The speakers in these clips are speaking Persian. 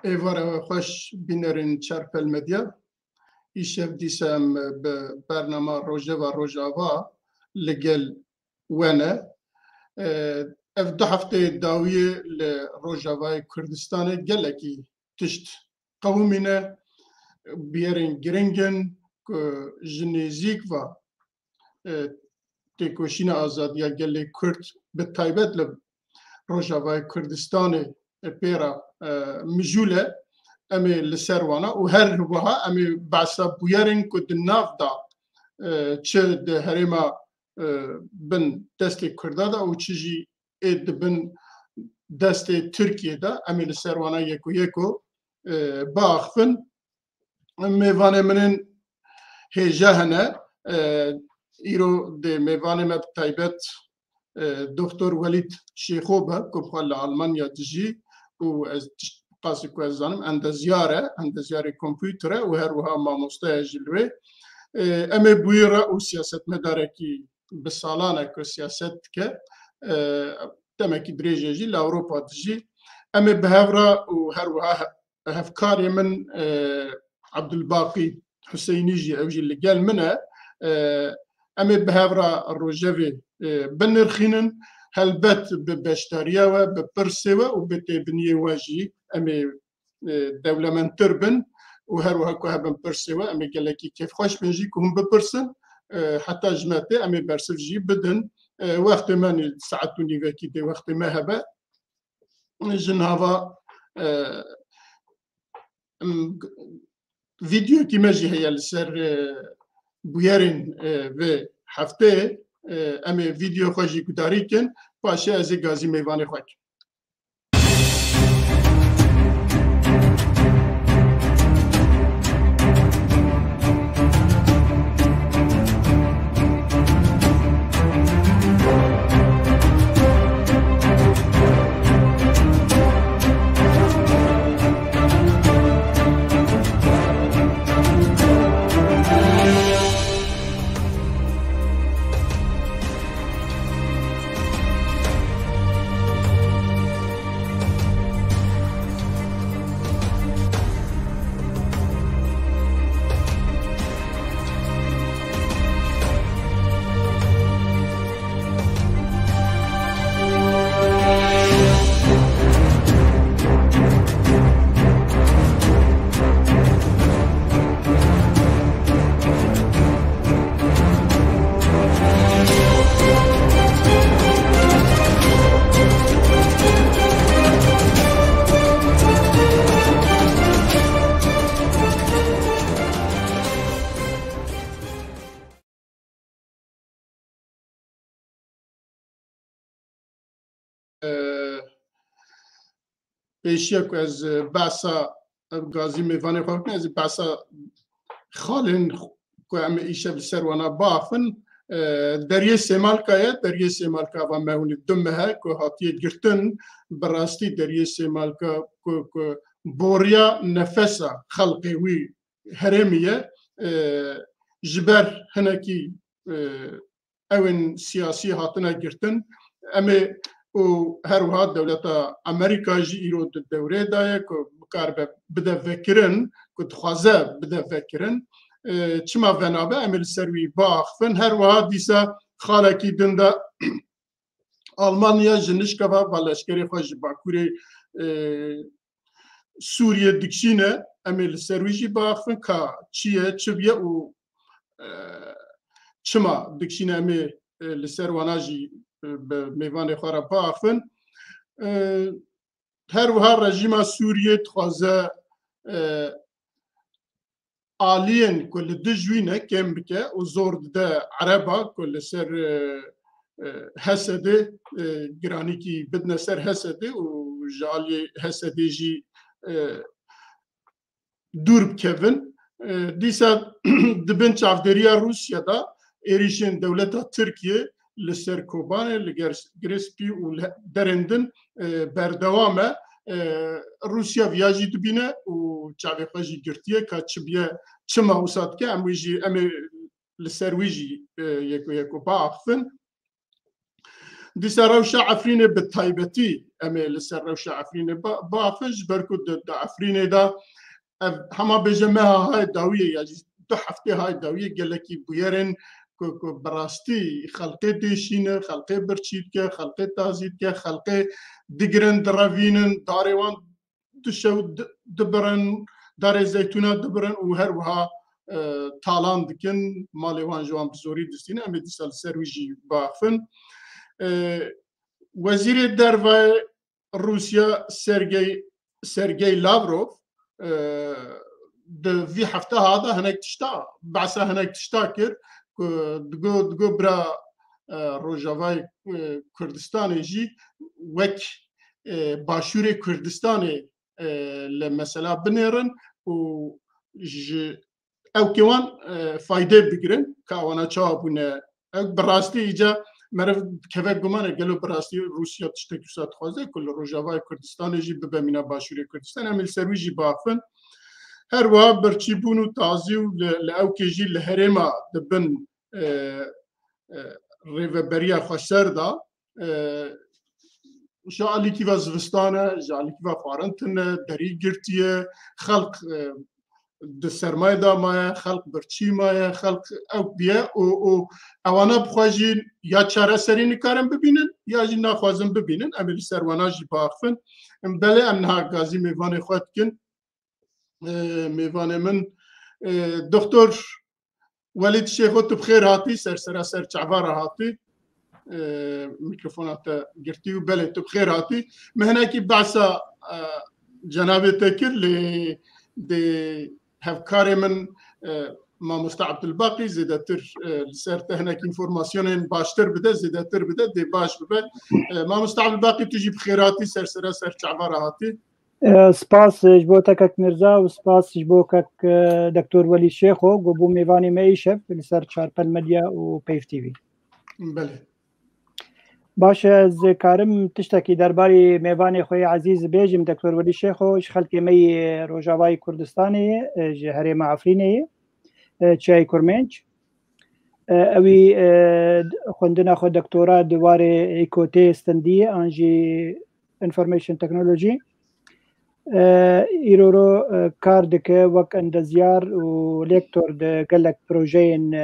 ایواره خوش بینرین چرپل مدیا ایشف دیسم به برنامه روژه و روژاوا لگل ونه اف دو هفته داوی لروژاوای کردستان گلکی تشت قومینه بیارین گرنگن که جنیزیک و تکوشین آزادیا گلی کرد به تایبت لروژاوای کردستان پیرا مجوله امی لسروانا و هر وها امی بحثا بویرین که دناف دا چه ده هریما بن دست کرده دا و چیجی اید بن دست ترکیه دا امی لسروانا یکو باخفن میوانه منن هیجه هنه ایرو ده میوانه مب تایبت دکتر ولید شیخوبه که بخوال آلمانیا دجی و از قاسی که از زنم اندازیاره کمپیوتره و هر وها ما مستای جلوه امی بویره و سیاست مداره که بسالانه که سیاست که دمکی دریجه جی لأوروپا دجی امی بهورا و هر وها هفکاری من عبدالباقی حسینی جی اوجی اللي قال منه امی بهورا الروجوی بنرخینن هلبت ببشتاريا و ببرسوا و بتبنية واجي أمي دولة من تربن وهروها كوها ببرسوا أمي قال لك كيف خوش بنجي كهم ببرسن حتى جماعتي أمي برسف جي بدن وقت ما ساعتوني وكي دي وقت ما هبا جنهاوا فيديو كي ماجي هي لسر بويرين و هفته امی ویدیو خوشی کداری کن پاشه از گازی میوان خواهد پیشیا که از بحثا گازی میوانه خواهد از بحثا خالن که هم ایشه بسروانا بافن دریه سیمالکا و مهونی دمه که هاتیه گرتن براستی دریه سیمالکا که بوریا نفسا خلقی وی هرمیه جبر هنکی اون سیاسی هاتنا گرتن اما و هر وها دولت امریکا جی ایرو دوره دایه که بکار بده فکرن که تخوازه بده فکرن چما ونابه امیل سروی باخفن هر وها دیسا خالکی دنده آلمانیا جنشکوا و لشکری خوش باکوری سوریه دکشینه امیل سروی جی باخفن که چیه چبیه و چما دکشینه امیل لسروانا جی میوان خورا باخن هر وها رژیم سوریه تخوازه آلین کل دجوینه کم بکه و زور ده عربا کل سر حسده گرانی کی بدن سر حسده و جالی حسده جی دور بکوین دیسا دبن چافدریا روسیا دا ایریشن دولتا ترکیه لسر کوبانه لگرسپی و درندن بردوامه روسیا ویاجی دبینه و چاوی خوشی گرتیه که چه ماوسات که امی لسر ویجی یکو باخفن دیسا روشا عفرینه به تایبتی امی لسر روشا عفرینه بافج برکو دا عفرینه دا هما بجمعه های داویه یا 2 هفته های داویه گلکی بویرن که براستی خلقه دیشینه خلقه برچید که خلقه تازید که خلقه دیگرن دراوینن داروان دشو دبرن دار زیتونه دبرن و هر وها تالان دکن مالی وان جوان بزوری دستینه امی دیسال سرویجی بافن وزیر دروا روسیا سرگئی لاوروف د في هفته هذا هناك تشتا بعثة هناك تشتاكر دقو برا روجاواي كردستان يجي وك باشوري كردستان لمسألة بنيرن و او كمان فايدة بگرن كاوانا چابونه براستي ايجا مرف كفاك گمان قالوا براستي روسيا تشتكي سات خوازه كل روجاواي كردستان يجي ببامينا باشوري كردستان عمل سرويجي بافن هر وا برچیبون و تازی و لأوکیجی لهرما دبن ریوبریا خوشتر دا جالی کی و زوستانه جالی کی و فارنتن دری گرتیه خلق د سرمایه دا مایه خلق برچی مایه خلق او بیه و اوانا بخواجین یا چاره سری نکارن ببینن یا جی نخوازن ببینن امیل سروانا جی باخفن بله امنها گازی میوان خود کن میوان من دکتر ولید شیخو تو بخیر هاتی سر چعبار هاتی میکروفونات گرتی و بله تو بخیر هاتی مهنه کی بعثا جناب تکر لی هفکار من ما مستعد الباقي زيادتر سرته هناك انفورماسيون باشتر بدا زيادتر بدا دي باش بدا ما مستعد الباقي تجي بخيراتي سر چعبار هاتی سپاس جبو تکک مرزا و سپاس جبو کک دکتور ولی شیخو گبو میوانی میشف لسر چارپل مدیا و پیف تیوی بله باشه از کارم تشتکی درباری میوانی خوی عزیز بیجم دکتور ولی شیخو خلقی می روجاوای کردستانی جهره معفرینه چای کرمنج اوی خوندنا خود دکتورا دوار ایکوتی استندیه آنجی انفورمیشن تکنولوژی ایرورو کار دکه وک اندزیار و لیکتور ده گلک پروژین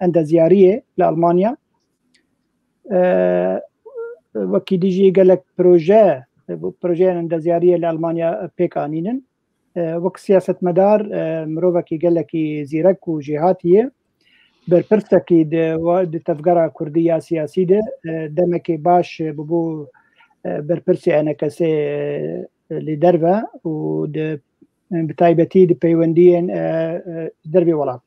اندزیاریه لألمانیا وکی دیجی گلک پروژین اندزیاریه لألمانیا پیکانینن وک سیاست مدار مروفکی گلکی زیرک و جهاتیه برپرسکی ده تفگره کردیا سیاسی ده دمکی باش ببو برپرسی انا کسی لدربه و بتایبتی د پیوندین دربی ولات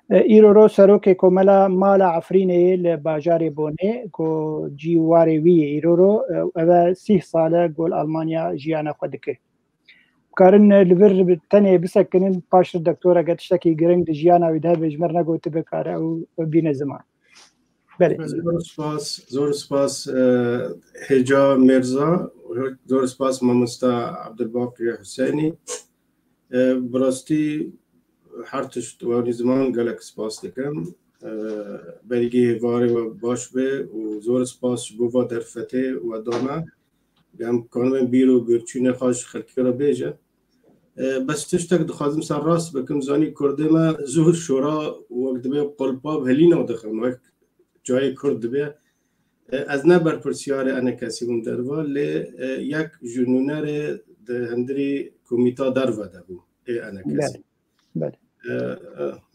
ایرورو سروک کوملا مال عفرینه لباجار بونه کو جیواری وی ایرورو او 30 ساله گول المانیا جیانا خودکه کارن لبر بتنی بسکنن باش دکتوره گتشتکی گرنگ د جیانا وی ده بجمر نگوت بکاره او بین زمان بله زور سپاس هجا مرزا زور سپاس مامستا عبدالباقی حسینی براستی هر تشتوانی زمان گلک سپاس دکم بلگی واره و باش به و زور سپاس بوا در فته و دامه گم کانوین بیرو برچون خواهش خلکی را بیجه بس تشتک دخوازم سر راست بکم زانی کرده ما زور شورا وقت به قلبا بهلی نو دخم جای کرد به از نه بر پرسیار انا کسی اون دروا لی یک جنونه ر ده هندری کمیتا دروا ده بو انا کسی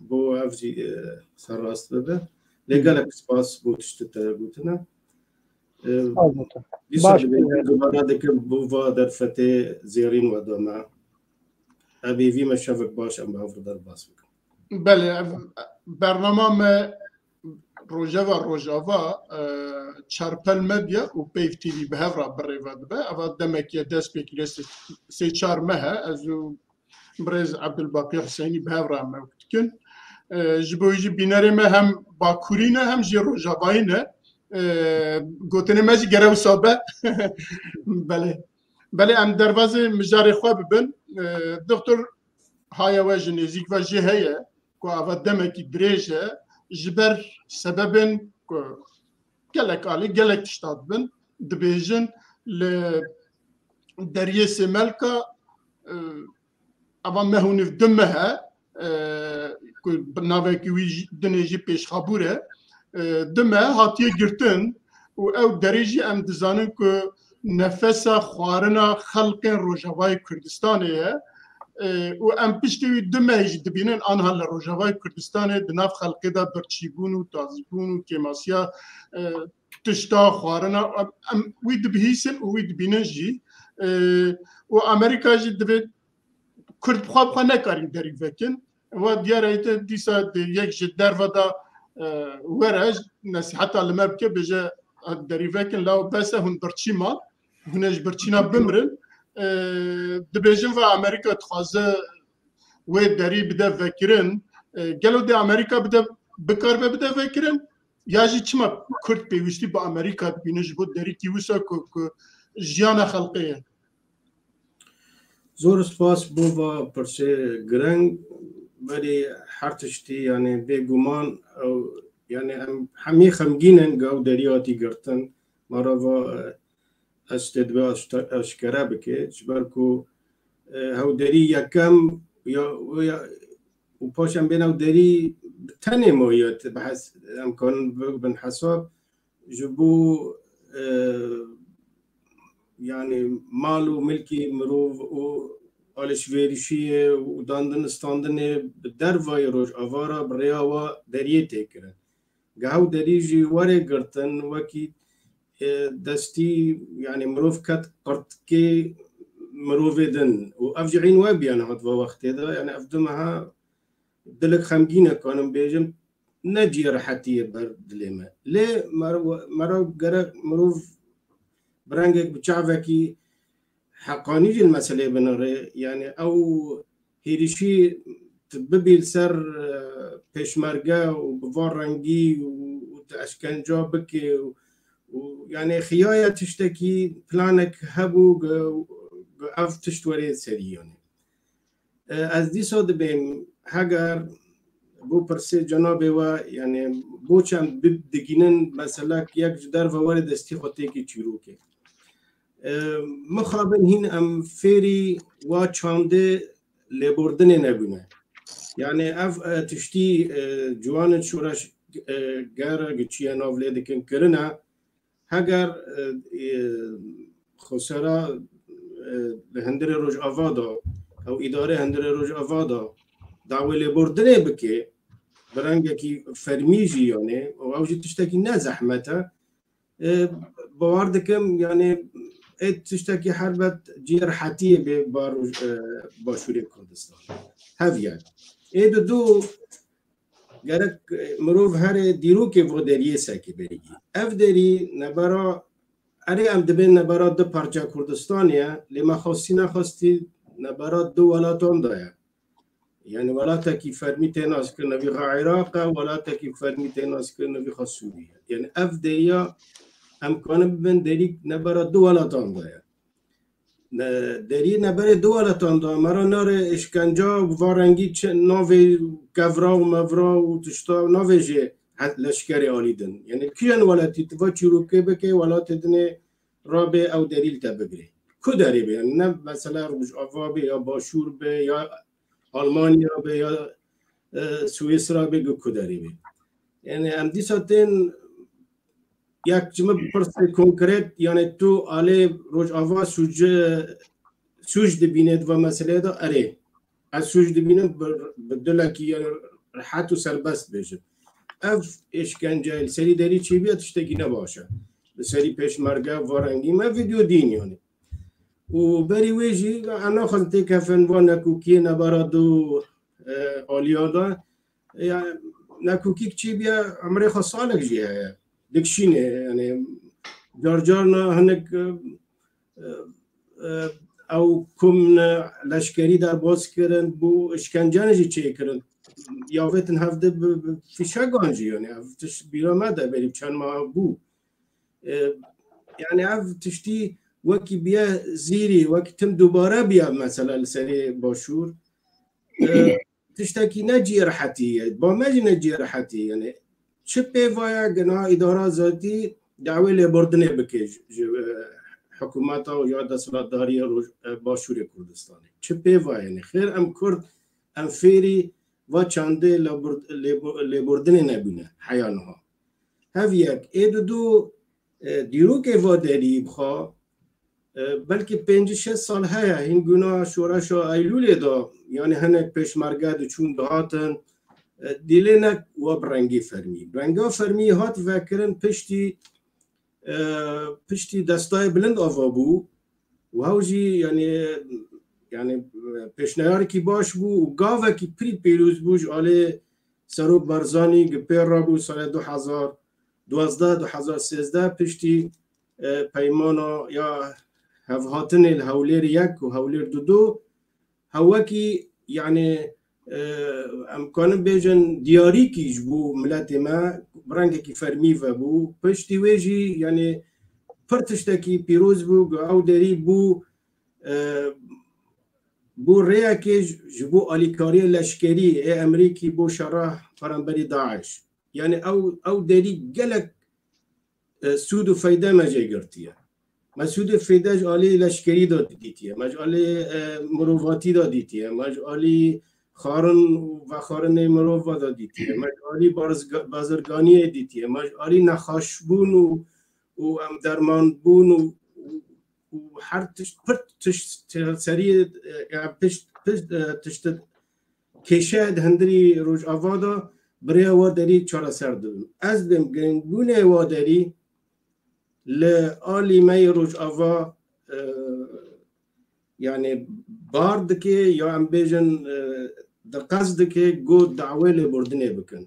بو افجی سر راست بده لی گلک سپاس بو تشتت بوتنا بیسال بیدن دوباره دکه بو در فته زیرین و دامه ابی وی مشافک باش ام بافر در باس بکن بله برنامه روجاوا چارپل مدیا و پیف تیوی به هفرا بریواد به اول دمکی دست بکیرست سی چار ماه از برز عبدالباقی حسینی به هفرا موقت کن جبویجی بیناره ما هم باکورینه هم جی روجاوایینه گوتنه مجی گره و صابه بله ام دروازه مجاری خواه ببن دکتر های و جنیزیک و جی هیه که اول دمکی دریجه جبر سببن gelek ali gelek tiştat bin dibêjin li deriyê Sêmelka ava mehûniv du mehe ku navekî wî dinê jî pêşxabûr e du mehe hatiye girtin û ew derê jî em dizanin ku nefesa xwarina xelkên Rojavayê Kurdistanê ye û em piştî wî du mehê jî dibînin anha li Rojavayê Kurdistanê di nav xelkê de birçîbûn û tazîbûn û kêmasiya tişta xwarina em wî dibihîsin û wî dibînin jî û Amerîka jî divê Kurd bixwe nekarîn derî vekin wa diyarê te dîsa yek ji derve da were nesîheta li me bike bêje derî vekin law bes e hûn birçîma hûn ji birçîna bimirin dibêjin ve Amerîka dixwaze wê derî bide vekirin gelo de Amerîka bide bikar ve bide vekirin ya jî çima Kurd pêwîstî bi Amerîka dibîne ji bo derîkî wisa ku jiyana xelkê ye. زور سپاس بو و پرسه گرنگ ولی هر تشتی یعنی بگمان او یعنی همی خمگینن گاو دریاتی گرتن مرا و استدبا اشکره بکه چبر کو هاو دری یکم یا و پاشم بین هاو دری تنه مایت بحث امکان بن حساب جبو yani mal و ملکی مرو و alışverişi و داندن استاندن دروای روش آوارا بریا و دریه تکرن گاو دری جی وره گرتن وکی دستی yani مروف کت قرط که مروف دن و افجعین و بیان هات و وقتی دا yani افدمها دلک خمگینه کنم بیجم نجی راحتیه بر دلیمه لی مرو گره مروف برانجك بتشعفكي حقاني المسألة بنرى يعني أو هيرشي تببي السر بيشمرجا وبفارنجي وتأشكنجا بكي ويعني خيايا تشتكي بلانك هبو أف تشتوري سريوني از دي صد بين هاجر بو برسي جنابي و يعني بوچم بدگینن مثلا یک جدار و وارد استی خطه کی چیروکه مخابن هین ام فری و چانده لبردن نبونه یعنی اف تشتی جوان شورش گره گچیا ناوله دکن کرنا هگر خسرا هندر روج آوادا او اداره هندر روج آوادا دعوه لبردن بکه برانگه کی فرمیجی یعنی و اوجی تشتکی نه زحمته باوردکم یعنی تشتکی حربت جرحتیه به باشوری کردستان هفیان دو گرک مروف هر دیرو که و دریه سکی بریگی اف دری نبرا اره ام دبین نبرا دو پارچه کردستانیه لما خواستی نخواستی نبرا دو ولاتان دایا يعني ولا تكي فرميتين ناس كنا في العراق ولا تكي فرميتين ناس كنا في سوريا يعني أفديا هم كانوا بين دريك نبرة دولة تاندا دری نبرة دولة تاندا مرا نار إشكنجا وفارنجي نوفي كفرا ومفرا وتشتا نوفي جي لشكري آليدن يعني كيان ولا تتفاجئ ركبك ولا تدني رابع أو دليل تبغي كدري يعني نب مثلا رج أفابي يا باشور بي يا آلمانیا به یا سوئیسرا به کداری به یعنی ام دیساتن یک جمع پرس کنکرت یعنی تو آله روز آوا سوج دبیند و مسئله دا اره از سوج دبینم بدلا کی راحت و سربست بشه اف اشکنجه سری داری چی بیاد تشتگی نباشه به سری پیشمرگه وارنگی ما ویدیو دین یعنی و بری ویجی انا خلطه کفن و نکوکی نبارا دو آلیادا نکوکی چی بیا عمره خاصالک جیه دکشینه یعنی جار جار نه هنک او کم لشکری در باز کردن بو اشکنجانجی چی کردن یاوتن هفته فیشا گانجی یعنی هفتش بیرا مده بریم چند ماه بو یعنی هفتشتی وکی بیا زیری وکی تم دوباره بیا مثلا لسری باشور تشتکی نجی راحتیه با مجی نجی راحتی یعنی چه پیوایا گناه اداره ذاتی دعوی لبردنه بکه حکومت و یا دستورداری باشور کردستانی چه پیوه یعنی خیر ام کرد ام فیری و چنده لبردنه نبینه حیانها هف یک اید دو دیرو که و داری بخوا بلکه 5-6 سال هیا این گناه شورش و ایلول دا یعنی هنک پیشمرگه چون دهاتن دیلنک و برنگی فرمی هات فکرن پشتی دستای بلند آوا بو و هاوجی یعنی پیشنهار کی باش بو و گاوه کی پیروز بوش آله سرو برزانی گپیر را بو سال 2012-2013 پشتی پیمانا یا هفهاتن الهولیر یک و هولیر دو هوا کی یعنی امکان بیجن دیاری کیش بو ملت ما برنگ کی فرمی و بو پشتی ویجی یعنی پرتشتا کی پیروز بو او داری بو ریا کی جبو آلیکاری لشکری امریکی بو شرح فرنبری داعش یعنی او داری گلک سود و فایده مجای گرتیه مسعود فیدج عالی لشکری داد دیتیه مجالی مروواتی داد دیتیه مجالی خارن و خارن مرو داد دیتیه مجالی بازرگانی دیتیه مجالی نخاشبون و درمان بون و هر تشت سری تشت کشد هندری روز آوادا برای وادری چهار سر دادن از بیم گنگونه وادری لآلی می روز آوا یعنی بارد که یا ام بیجن قصد که گو دعوی لبردنه بکن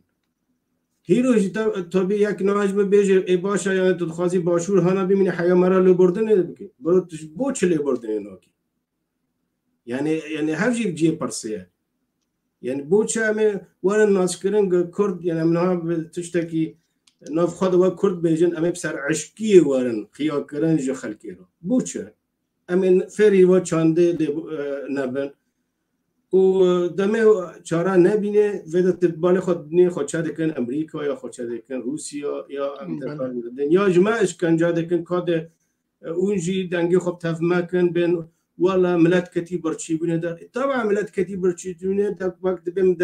هیروش تابی یک ناجم بیجه ای باشه یعنی تدخوازی باشور هانا بمینی حیا مرا لبردنه بکن برای بو چه لبردنه ناکی یعنی هر جی پرسیه یعنی بو چه همه وارن ناس کرن کرد یعنی منها تشتکی ناف خود و کرد بیجن امی بسر عشقی وارن خیا کرن جو خلکی رو بوچه امی فری و چانده نبن و دمه چاره نبینه ویدت بال خود بینه خود چه دکن امریکا یا خود چه دکن روسیا یا دنیا جمعه اشکنجا دکن کاد اونجی دنگی خود تفمه کن بین والا ملت کتی برچی بینه در طبعا ملت کتی برچی بینه در وقت بیم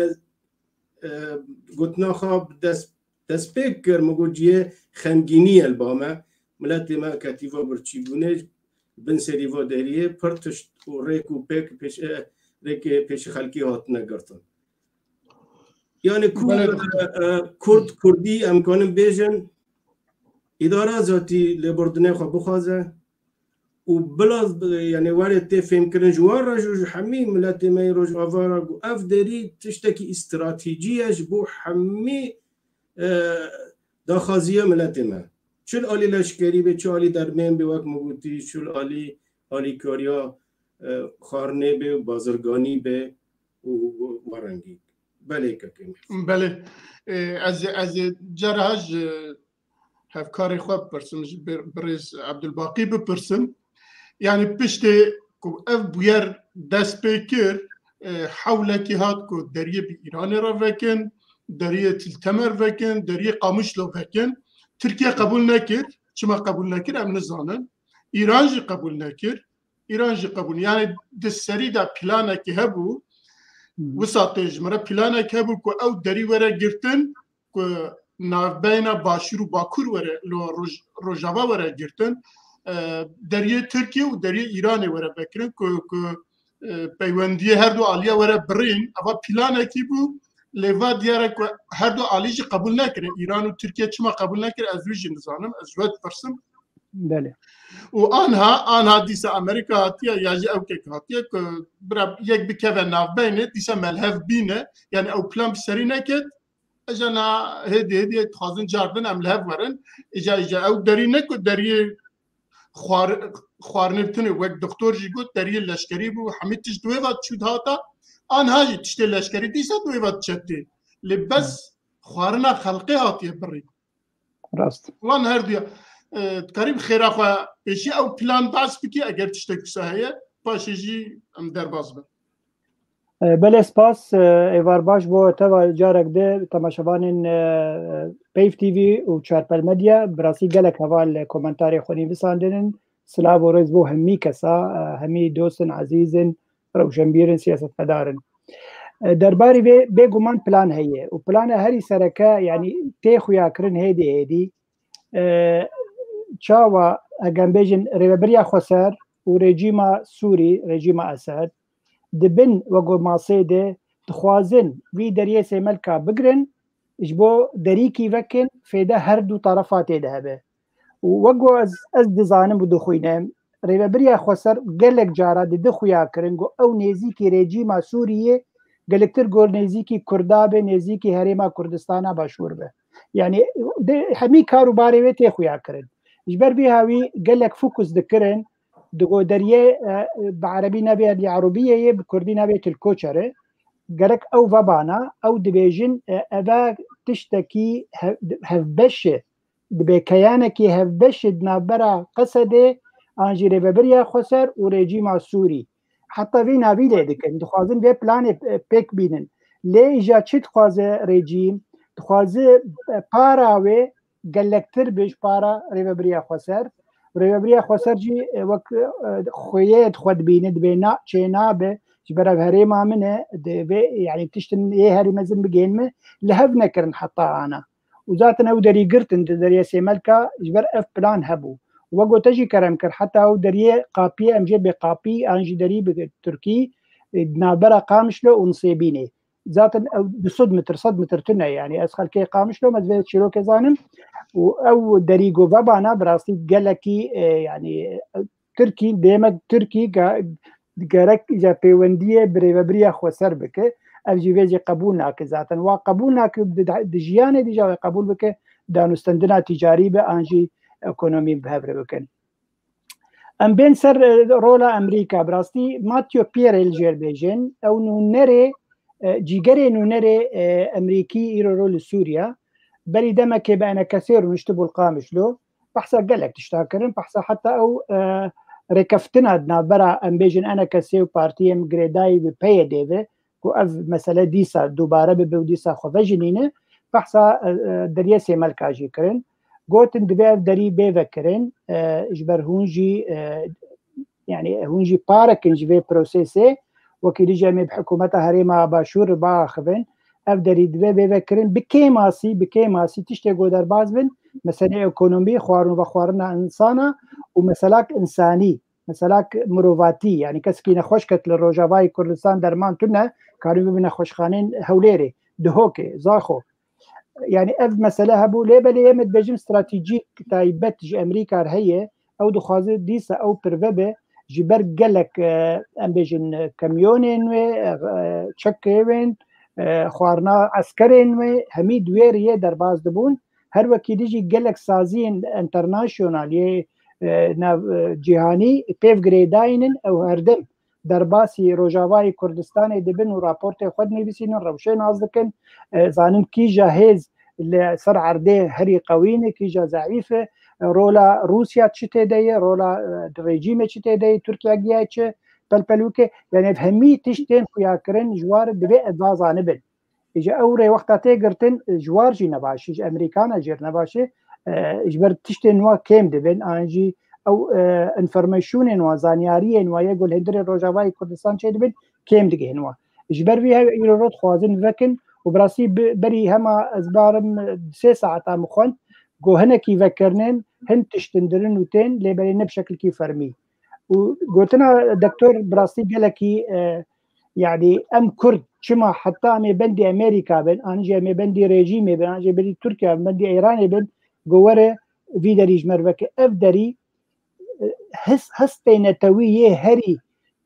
گوتنا خواب دست پیک کر مگو جیه خمگینی البامه ملت ما کتیوا برچی بونه بن سریوا داریه پرتشت و ریک و پیک پیش خلکی هات نگرتن یعنی کردی امکان بیجن اداره ذاتی لبردنه خواه بخوازه و بلا یعنی وارد تفهم کردن جوار رجوج حمی ملت ما روز آوارا گو اف داری تشتکی استراتیجیش بو حمی داخازیه ملت ما چل آلی لشکری به چل آلی درمین به وقت مگوتی چل آلی کاریا خارنه به بازرگانی به ورنگی بله که بله از جرهاج هفکاری خواب پرسم برز عبدالباقی بپرسم یعنی پشت اف بویر دست پیکر حولکی هات کو دریه بی ایران را وکن دریه تلتمر وکن دریه قاموش لو وکن ترکیه قبول نکر چما قبول نکر ام نزانن ایران جی قبول نکر ایران جی قبول یعنی دست سری دا پلانه که هبو وساطه جمره پلانه که هبو که او دری وره گرتن که ناوبین باشور و باکور وره روژاوا وره گرتن دریه ترکیه و دریه ایران وره بکرن که پیوندی هر دو آلیا وره برین اما پلانه که بو لیوا دیاره که هر دو آلیج قبول نکرن ایران و ترکیه چما قبول نکرن از روی نزانم از روی فرسم بله و آنها دیسا امریکا هاتیه یا جی او که هاتیه که برای یک بکوه ناف بینه دیسا ملحف بینه یعنی او پلان بسری نکد اجانا هدی تخوازن جاردن ام لحف ورن اجا او داری نکد داری خوارنه بتونه وک دکتور جی گود داری لشکری بو همه تش دوی واد چود هاتا آنها جی تشتی لشکری دیسا دوی واد چدی لبس خوارنه خلقی هاتیه بری راست وان هر دیا قریب خیره خواه پیشی او پلان باز بکی اگر تشتی کسا هیه پاشی جی ام در باز بر بله سپاس ایوار باش بو توا جارک ده تماشاوانین پیف تی وی و چارپل مدیا براسی گلک حوال کومنتاری خونی بساندنن سلام و روز بو همی کسا همی دوستن عزیزن روشنبیرن سیاست مدارن درباری به گمان پلان هیه و پلان هری سرکه یعنی تی خویا کرن هیدی چاوا اگم بیجن ریبریا خسر و رژیم سوری رژیم اسد دبن وگو ماسیده تخوازن وی دریه سیملکا بگرن اجبو دریکی وکن فیده هر دو طرفاتی ده به وگو از دزانم و دخوینم ریبریا خسر گلک جارا دخویا کرن گو او نیزیکی رژیم سوریه گلکتر گور نیزیکی کردابه نیزیکی حریما کردستانا باشور به یعنی همی کاروباری وی تی خویا کرن اجبر بی هاوی گلک فوکس دکرن دگو دریه بعربی نبی العربیه بکردی نبی تلکوچره گرک او وبانا او دبیجن اوا تشتکی هفبشه دبی کیانکی هفبشه دنابرا قصده آنجیره ببریا خسر و رژیم سوری حتی وی نبی لیدکن دخوازن وی پلان پیک بینن لی ایجا چی دخوازه رژیم دخوازه پاراوی گلکتر بیش پارا ریبریا خسر ریبریا خسر جی وک خویت خود بیند بینا چینا به جبرا هری ما منه يعني تشتن ايه هری مزن بجين لهف نكرن حتى انا وذاتنا ودري قرتن دري سيملكا جبر اف بلان هبو وقو تجي كرم كر حتى او دري قابي ام جي بقابي انجي دري بتركي نابرا قامشلو ونصيبيني ذاتن او صد متر تنا يعني اسخل كي قامشلو مدفيت شيلو كزانم او دريغو بابانا براسي جلكي يعني تركي ديما تركي گرک اجا پیوندیه بریبریا خسر بکه او جیویجی قبول ناکه ذاتن و قبول ناکه دجیانه دیجا قبول بکه دانستندنا تجاری به آنجی اکونومی بهبره بکن ام بین سر رولا امریکا براستی ماتیو پیرل جیر بیجن او نونره جیگره نونره امریکی ایرو رول سوریا بلی دمکه بأنا كثير ونشتبه القامش له بحثا قلق تشتاكرن بحثا حتى او ركفتنا دنا برا ام بيجن انا كسيو بارتيم جريداي بباي ديفي كو اف مسألة ديسا دوباره ببو ديسا خوفجنينه بحثا دريسي ملكاجي كرن قوتن دبي اف دري بيفا كرن اجبر هونجي يعني هونجي باركن جبي بروسيسي وكيلي جامي بحكومتها هريما باشور باخفن اف دري دبي بيفا كرن بكي ماسي تشتي قودر بازبن مسألة ايكونومي خوارن وخوارن انسانا ومسلاك انساني مسلاك مروفاتي يعني كسكي نخوشكت للروجافاي كردستان درمان تنا كانوا بنا خوشخانين هوليري دهوكي زاخو يعني اف مساله هبو ليبل يمد بجم استراتيجيك تايبت جي امريكا هي او دخوازي ديسا او برفبه جبر قلك ام بجن كاميونين و تشكيوين خوارنا عسكرين و هميد ويريه درباز دبون هر وكي ديجي قلك سازين انترناشونال جهانی پیف گریداینن او هردم در باسی روجاوای کردستان دبن و راپورت خود نویسین روشن از دکن زانم کی جاهز لسر عرده هری قوینه کی جا ضعیفه رولا روسیا چته دی رولا رژیم چته دی ترکیه گیا چه پلپلوکه یعنی فهمی تشتین خویا کرن جوار دبی ادوازانه بن اجا اوره وقتا گرتن جوار جی نباشه امریکان جیر نباشه اجبر تشتين نوا كيم دبن انجي او انفورميشن نوا زانياري نوا يقول هندر روجاواي كردستان شي دبن كيم دغه نوا اجبر بها يرود خوازن وكن وبراسي بري هما ازبارم 3 ساعات مخون جو هنا كي فكرنن هن تشتندرن وتين لبرين بشكل كي فرمي وقلتنا دكتور براسي قالكي يعني ام كرد شما حتى امي بندي امريكا بن انجي امي بندي ريجيمي بن انجي بندي تركيا بندي ايراني بن جواره في دريج مربك اف دري هستين تويه هري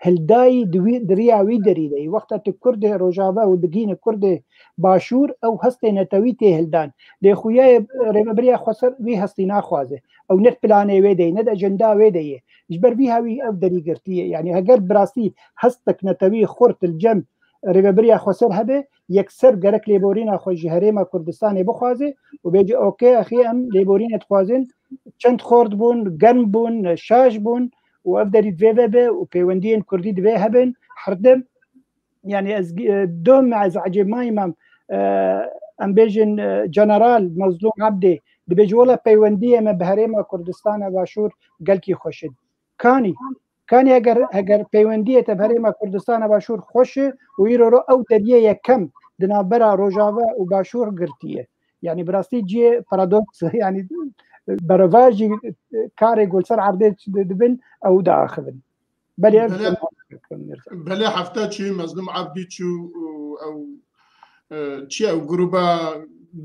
هلداي دريا وي دري دي وقت الكرد روجافا ودقين الكرد باشور او هستين تويته هلدان لي خويا ريبريا خسر وي هستينا خوازه او نت بلاني ويدي ند اجندا ويدي جبر بيها وي اف دري قرتيه يعني هجر براسي هستك نتوي خرط الجنب ريبريا خسر هبه يكسر جرك ليبورينا خوج هريما كردستاني بخوازه وبيجي اوكي اخي ام ليبورين تخوازن چند خورد بون گن بون شاش بون و افدري فيبه و بيوندين كردي دبي هبن حردم يعني از دوم از عجيب ما يمام ام بيجن جنرال مظلوم عبدي بيجولا بيونديه ما بهريما كردستان باشور قال كي خوشد كاني اگر بيونديه تبهريما كردستان باشور خوش ويرو او دريه كم دنابرا روجاوا وباشور قرتيه يعني براستي جي بارادوكس يعني برواجي كاري قول سر عردت دبن او داخلن بله هفته چی مظلوم عبدی چو او چی او گروبا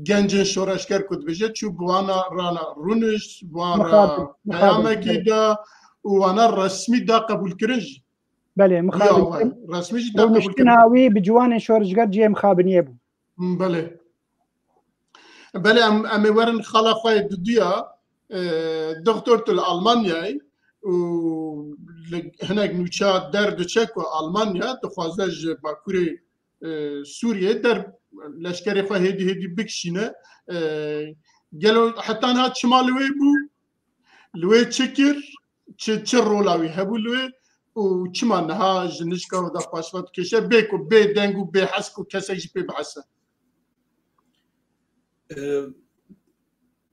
گنج شورشگر کد بشه چو بوانا رانا رونش بوانا پیامکی دا وانا رسمی دا قبول کرنج بله مخابن رسمی دا قبول کرنج ناوی بجوان شورشگر جی مخابنیه بو بله ام ورن خلا خواه دودیا دکترت الالمانیایی و هناك نوچا درد چک و آلمانیا دخوازش باکوری سوریه در لشکری خواه هدی بکشینه گلو حتی نهات شما لوی بو لوی چکر چه رولاوی هبو لوی و چما نها جنشکا و دا پاسفات کشه بیکو بی دنگو بی حسکو کسیش بی بحثه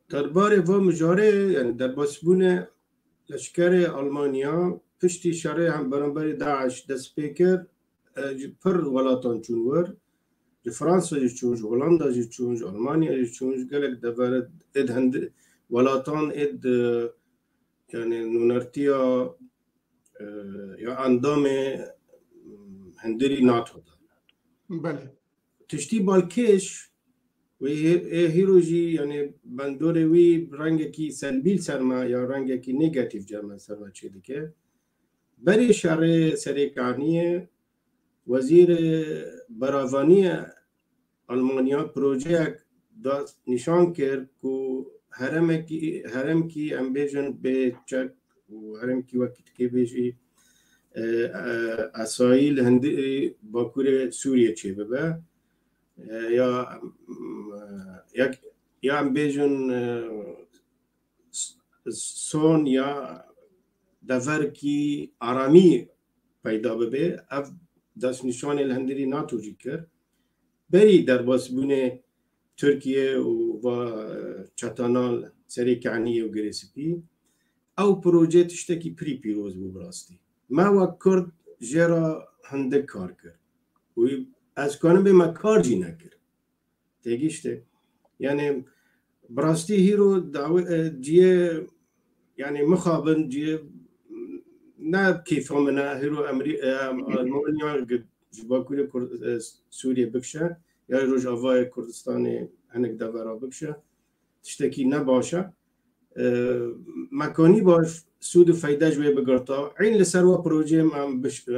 درباره و مجاره یعنی در باسبونه لشکر آلمانیا پشتی شرع هم برانبری داعش دست پیکر پر ولاتان چون ور فرانسا جی چونج هولندا جی چونج آلمانیا جی چونج گلک دفرد اد هند ولاتان اد یعنی نونرتیا یا اندام هندری ناتو دا بله تشتی بالکش و هیروجی یعنی بندور وی رنگ کی سلبیل سرما یا رنگ کی نگاتیو جرما سرما چه دیگه بری شهر سریکانی وزیر براوانی آلمانیا پروژه نشان کرد که هرم کی امبیجن به چک و هرم کی وقت که بیشی اسرائیل هندی باکور سوریه چه ببه یا امبیجن سون یا دفر کی آرامی پیدا ببه اف دست نشان الهندری ناتو جی کرد بری در باسبون ترکیه و چتانال سریکانی و گریسپی او پروژه تشتکی پیروز بو براستی ما و کرد جرا هنده کار کرد و از کنم به ما کار جی نکرد تیگیشته یعنی براستی هیرو جیه یعنی مخابن جیه نه کیف همنا هیرو آلمانیا باکوری سوریه بکشه یا روجاوای کردستان هنگ دورا بکشه تشتکی نباشه مکانی باش سود و فایده جوی بگرتا این لسر و پروژه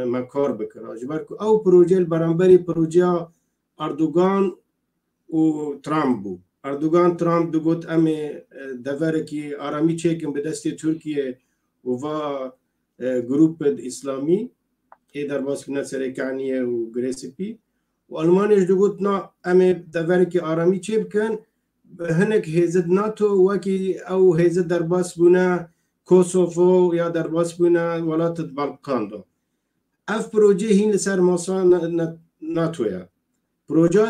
ما کار بکره جبر او پروژه برانبری پروژه اردوغان و ترامپ بو اردوغان ترامپ بگوت امی دوره کی آرامی چکم به دست ترکیه و گروپ اسلامی ای در باسکنا سریکانیه و گریسپی و آلمانیش دوگوت نا امی دوره کی آرامی چه بکن هنک هیزد ناتو وکی او هیزد در باس بونا کوسوفو یا در باس بونا ولایت بالکان دو اف پروژه هین لسر ماسا ناتویا پروژه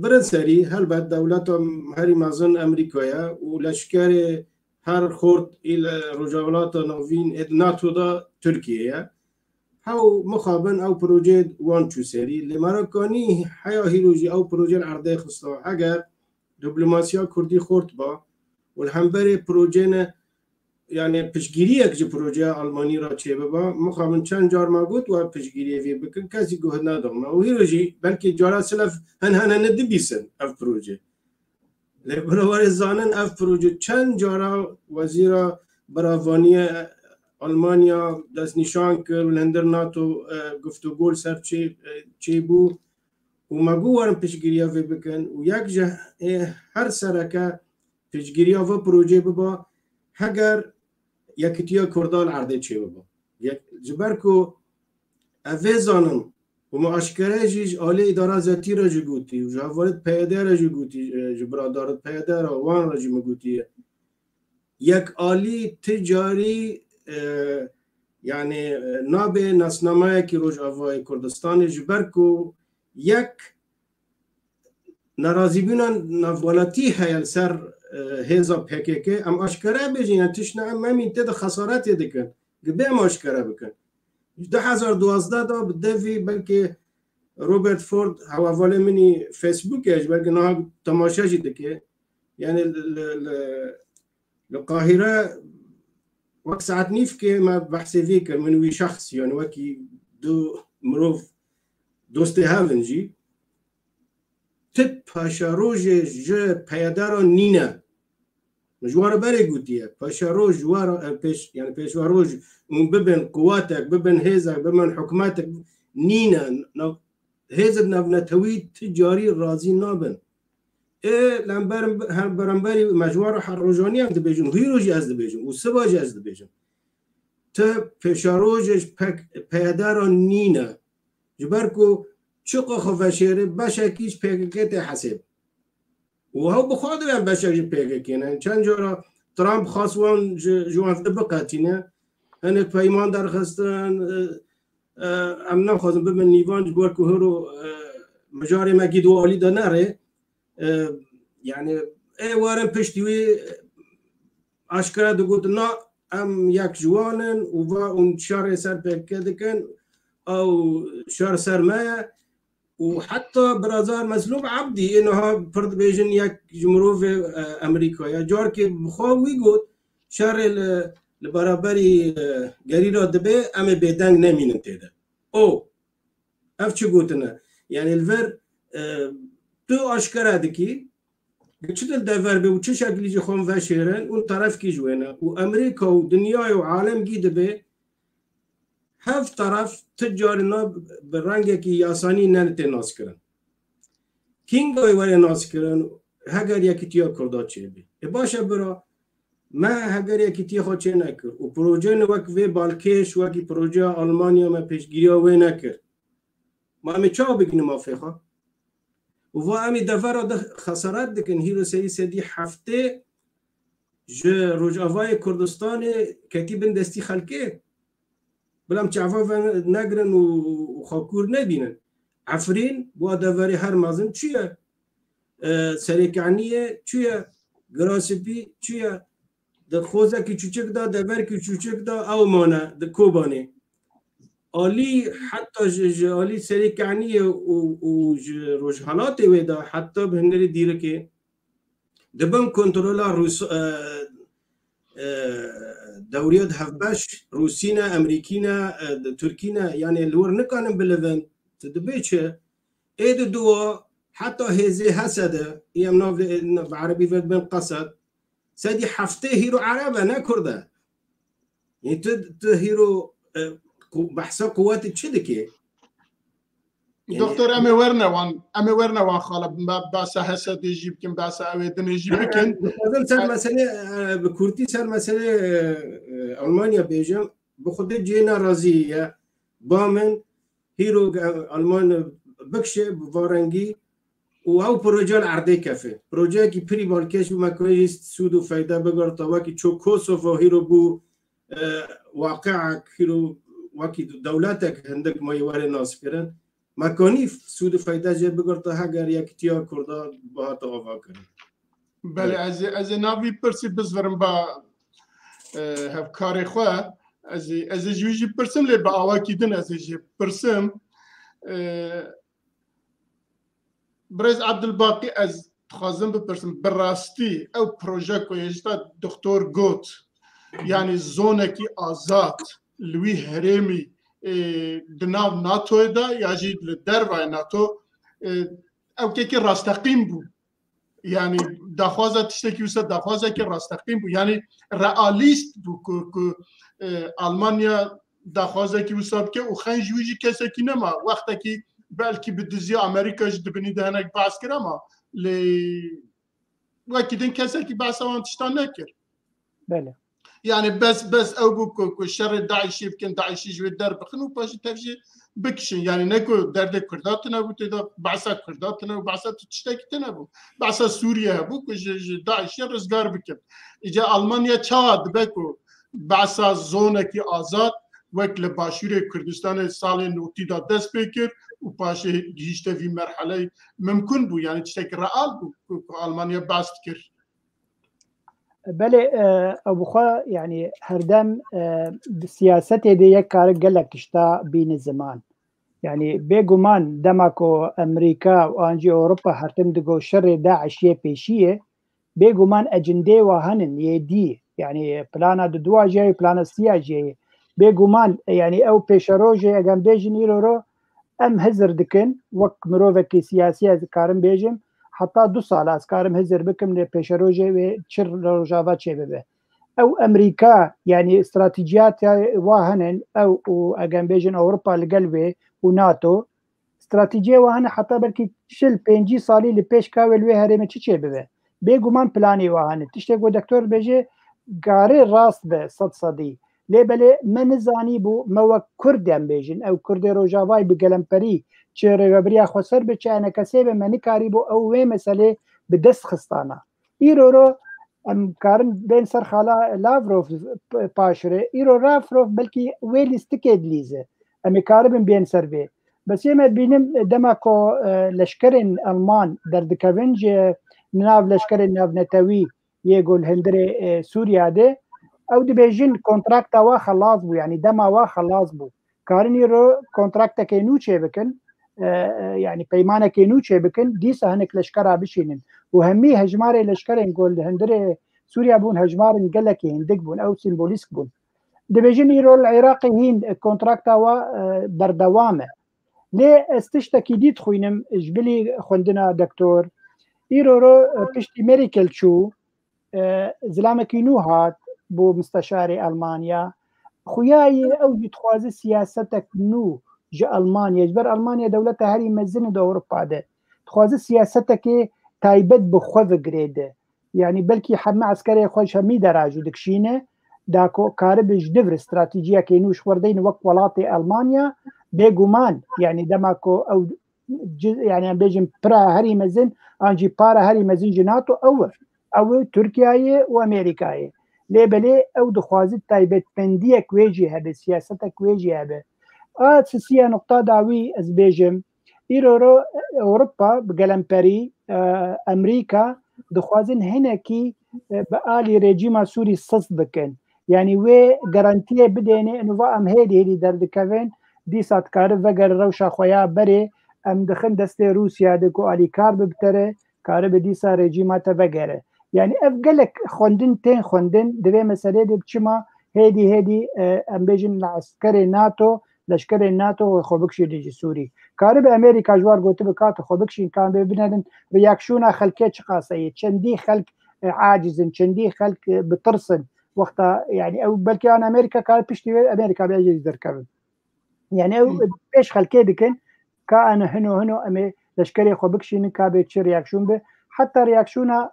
برن سری هلبت دولت هری مازن امریکایا و لشکر هر خورد ایل رجالات نوین اد ناتو دا ترکیه هاو مخابن او پروژه وان چو سری لمراکانی حیا هیروجی او پروژه عرضه خستا اگر دیپلماسیا کردی خورد با و همبر پروژه نه یعنی پشگیری یک پروژه آلمانی را چه با مخابن چند جار ما گفت و پشگیری وی بکن کسی گوه ندارم و هیروجی بلکه جارا سلف هن ندی بیسن اف پروژه لبنوار زانن اف پروژه چند جارا وزیر براوانی آلمانیا دست نشان کرد و لندر ناتو گفتگو سر چه بو و مگو ورم پیشگیری وی بکن و یک جه هر سرکه پیشگیری و پروژه ببا هگر یکتیا کردال عرضه چه ببا جبر کو اوه زانم و معاشکره جیج آلی اداره ذاتی را جگوتی و جوارد پیاده را جگوتی جبرادارت پیاده را وان را جمگوتی یک آلی تجاری یعنی ناب نسنامه که روش آوای کردستان جبر کو یک ناراضی بودن نولاتی هیل سر هزا پکیکه ام آشکاره بجین تش نه ممین تد خسارت دکن گبه ام آشکاره بکن 2012 دا بدوی بلکه روبرت فورد حواله منی فیسبوکش بلکه نه تماشا جیده که یعنی القاهره وقت ساعت نيف كي ما بحثي فيك من وي شخص يعني وكي دو مروف دوستي هافنجي تب پاشاروج ج پیادارو نینا مجوار بري قوتيه پاشاروج جوار پیش يعني پیشواروج ببن قواتك ببن هيزك ببن حكوماتك نينا هيزك نبنا تويد تجاري رازي نابن لام برانبری مجموعه حروجانی هم دبیجن هیروجی از دبیجن و سباجی از دبیجن تا پیشاروجش پیادار نینا جبر کو چقا خوفشیره بشکیش پیگکت حساب و هاو بخواد هم بشکیش پیگکنه چند جورا ترامپ خاصوان جوان دبقاتینه هنک پیمان درخستن ام نخواستم ببین نیوان جبر کو هرو مجاری مگید و عالی دا نره يعني اي وارن بشتوي اشكرا دقوت نا ام ياك جوانن و شهر سر بكدكن او شهر سر مايا وحتى برازار مسلوب عبدي انها فرد بيجن ياك جمهور في امريكا يا جاركي بخو ويقول شهر البرابري غريرا دبي ام بيدنگ نمين تيدا او اف چه قوتنا يعني الفر تو اشكرا دكي چطور دور به و چه شکلی جی خون وشیرن اون طرف کی جوینه و امریکا و دنیای و عالم گیده به هفت طرف تجارنا به رنگ کی یاسانی ننته ناس کرن کینگ وری ناس کرن هگر یکی تیا کردا چه بی باشه برا ما هگر یکی تیا خود چه نکر و پروژه نوک وی بالکش وکی پروژه آلمانیا ما پیشگیری وی نکر ما امی چاو بگنیم آفیخا و امی دفعه را خسارت دکن هیرو سدی هفته ج روجاوای کردستان کتیبن دستی خلکه بلام چعفاف نگرن و خاکور نبینن عفرین با دفعه هر مازن چیه سریکانیه چیه گراسپی چیه د خوزه کی چوچک دا دفعه کی چوچک دا او مانه د کوبانه عالی حتی عالی سریکانی و روزحالات ویدا حتی به هنگری دیره که دبم کنترل روس دوریات هفبش روسینا امریکینا ترکینا یعنی لور نکانم بلون تدبی چه اید دوا حتی هزی حسده ایم ناف عربی ود بن قصد سدی هفته هیرو عربه نکرده یعنی تو هیرو بحثا قوات چه که دكتور امي ورنا وان خالب باسا حسد يجيب كم باسا اويدن يجيب كن هذا سر مساله بكورتي سر مساله المانيا بيجم بخود جينا رازيه بامن هيرو المان بكشه بفارنگي او پروژه العرضه کفه پروژه کی پری بالکش و مکانیز سود و فایده بگرتا و کی چو کوسوفو هیرو بو واقع هیرو وکی دولتک هندک ما یواره ناس کردن مکانی سود فایده جه بگرتا هگر یک تیا کرده با تا آوا کرد بله از ناوی پرسی بزورم با هف کار خواه از جویجی پرسم لی با آوا کیدن از جی پرسم برز عبدالباقی از خوازم بپرسم براستی او پروژه که یجتا دکتور گوت یعنی زونه کی آزاد لوی هرمی دناو ناتو دا یا جید لدروای ناتو او که راستقیم بود یعنی دخوازه تشتکی وسط دخوازه که راستقیم بود یعنی رئالیست بود که آلمانیا دخوازه که وسط که او خنج ویجی کسی که نما وقتی که بلکه به دزیا امریکا جد بنی دهنک باز کرد ما لی وقتی دن کسی که باز آن تشتان نکرد بله يعني بس او بو شر داعشي يمكن داعشي جوي الدرب بخنو باش تفجي بكشن يعني نكو درد كرداتنا بو بعثا كرداتنا وبعثا تشتكتنا بو بعثا سوريا بو داعش رزقار بكم اجا المانيا تشاد بكو بعثا زونه كي ازاد وەک لە باشوورێ کوردستانی ساڵێ نوتیدا دەست پێ کرد و پاشێ گیشتە وی مەرحەلەی ممکن بوو یعنی تشتێکی ڕەئال بوو ئەڵمانیا باست کرد. بله او بخوا يعني هردم سياسته دي يك كارك قالك تشتا بين الزمان يعني بيجومان دمكو امريكا وانجي اوروبا هرتم دغو شر داعشيه بيشيه بيجومان اجنده وهنن يدي يعني بلانا دوا جاي بلانا سيا جاي بيجومان يعني او بيشروجي اجان بيجن يرو ام هزر دكن وك مروفكي سياسيه كارم بيجم حتى 2 سال از كارم هزر بكم لبيشروجي وشر روجافا تشبه او امريكا يعني استراتيجيات واهنن او اجان بيجن اوروبا لقلبه وناتو استراتيجيه واهن حتى بلكي شل 5 سالي لبيش كاول وي هرمه تشبه بيجومان بلاني واهن تشتكو دكتور بيجي قاري راس به صدي لبله منزاني بو مو كرديان بيجن او كردي روجافاي بقلمبري چه بریا خسر به چانه کسی به منی کاری بو او وی مسئله به دست خستانه ایرو ام کارن بین سر خالا لافروف پاشره ایرو رافروف بلکی ویل استکید لیزه ام کاربن بین سر به بس یمد بینم دمکو لشکرین المان در دکوینج ناو لشکرین ناو نتوی یگول هندره سوریا ده او دی بیجین کنترکت وا خلاص بو يعني دما وا خلاص بو کارن ایرو کنترکت کینو چه بکن يعني بيمانه كينو چه بكن ديسا هنك لشكرا بشينن وهمي هجماري لشكرين قول هندري سوريا بون هجمارن قلكي هندك بون او سيمبوليسك بون دبيجن يرو العراقي هين كونتراكتا و بردوامه ليه استشتكي ديت خوينم جبلي خوندنا دكتور يرو بشتي ميريكل شو زلامكي نو هات بو مستشاري المانيا خوياي او يتخوازي سياستك نو جا ألمانيا جبر ألمانيا دولتها هري مزنة دو أوروبا ده تخوازي سياستك تايبت بخوف قريده يعني بلكي حمى عسكري خوش همي دراجو دكشينه داكو كاربج دفر استراتيجية كينوش وردين وقت ولاتي ألمانيا بيقومان يعني دماكو أو يعني بيجم برا هري مزن أنجي بارا هري مزن جناتو أو تركيا وأمريكا ليه بلي أو دخوازي تايبت بندية كويجي هبه سياستك كويجي هبه سياسية نقطة دعوي از بيجم إيرو أوروبا بقلمبري أمريكا دخوازن هناكي بقالي ريجيما سوري صص بكن يعني وي garantiye بدينه إنه فهم هيدي درد كفين دي سات كارب وقر روشا خويا بري أم دخن دستي روسيا دكو علي كارب بتره كارب دي سا ريجيما تبقره يعني أفقلك خوندن تين خوندن دوي مسألة دي بچما هيدي أم بيجن العسكري ناتو لشکر ناتو خوبکشی دیجی سوری کارب امریکا جوار گوته بکات خوبکشی کان ببینن ریاکشونا خلکه چقاسه چندی خلک عاجزن چندی خلک بترسن وقتا يعني او بلكي انا امريكا كان بيشتي امريكا بيجي يذكر يعني او ايش خلكه دكن كان هنو امي لشكري خوبكشي كابي رياكشن به حتى رياكشونا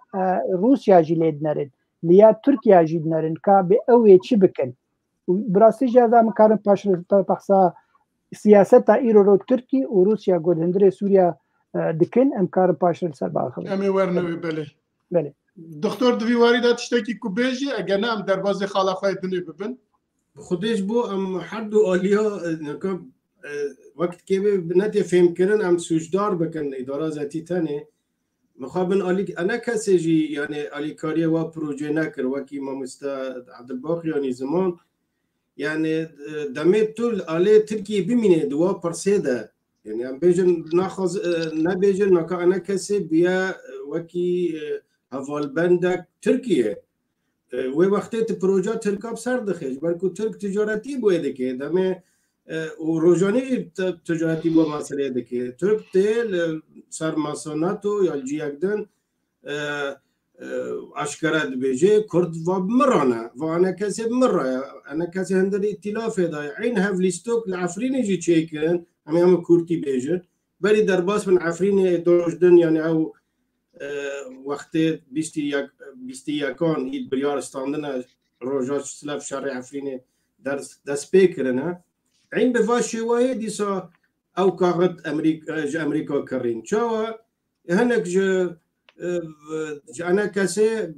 روسيا جيلد نرد ليا تركيا جيد نرد كابي او يچ بكن براستی جاذا مكارن باشر بحثا سياسة إيرو تركي وروسيا قد هندري سوريا دكن أمكار باشر سربا خبر أمي ورنوي بله دكتور دوی واردات تشتكي كوبيجي أجانا أم دربازي خالا خواهي دني ببن خودش بو أم حد آليا نكب وقت كيبه بنتي فهم كرن أم سوجدار بكن إدارة ذاتي تاني مخابن آلي أنا كسيجي يعني آلي كاريا و بروجي نكر وكي ما مست عبد الباقي يعني زمان يعني دمت طول على تركيا بمينه دوا برسيدة يعني أم بيجن ناخذ نبيجن نكا أنا كسي بيا وكي هفال بندك تركيا ووقت بروجا تركاب سر دخش بركو ترك تجارتي بوده که دمه و روزانه تجارتي با مسئله ده که ترک تل سر مساناتو یا جیگدن اشکرات بیجه کرد و مرانه و انا کسی مره انا کسی هندر ائتلاف دای عین هفلیستوک لعفرین جی چیکن هم کورتی بیجه بری در باس من عفرین دوجدن یعنی او وقت بیستی یکان اید بریار استاندن روژات سلف شرع عفرین دست پیکرنه عین بفاش شوایه دیسا او کاغت امریکا کرین چاوا هنک انا كسي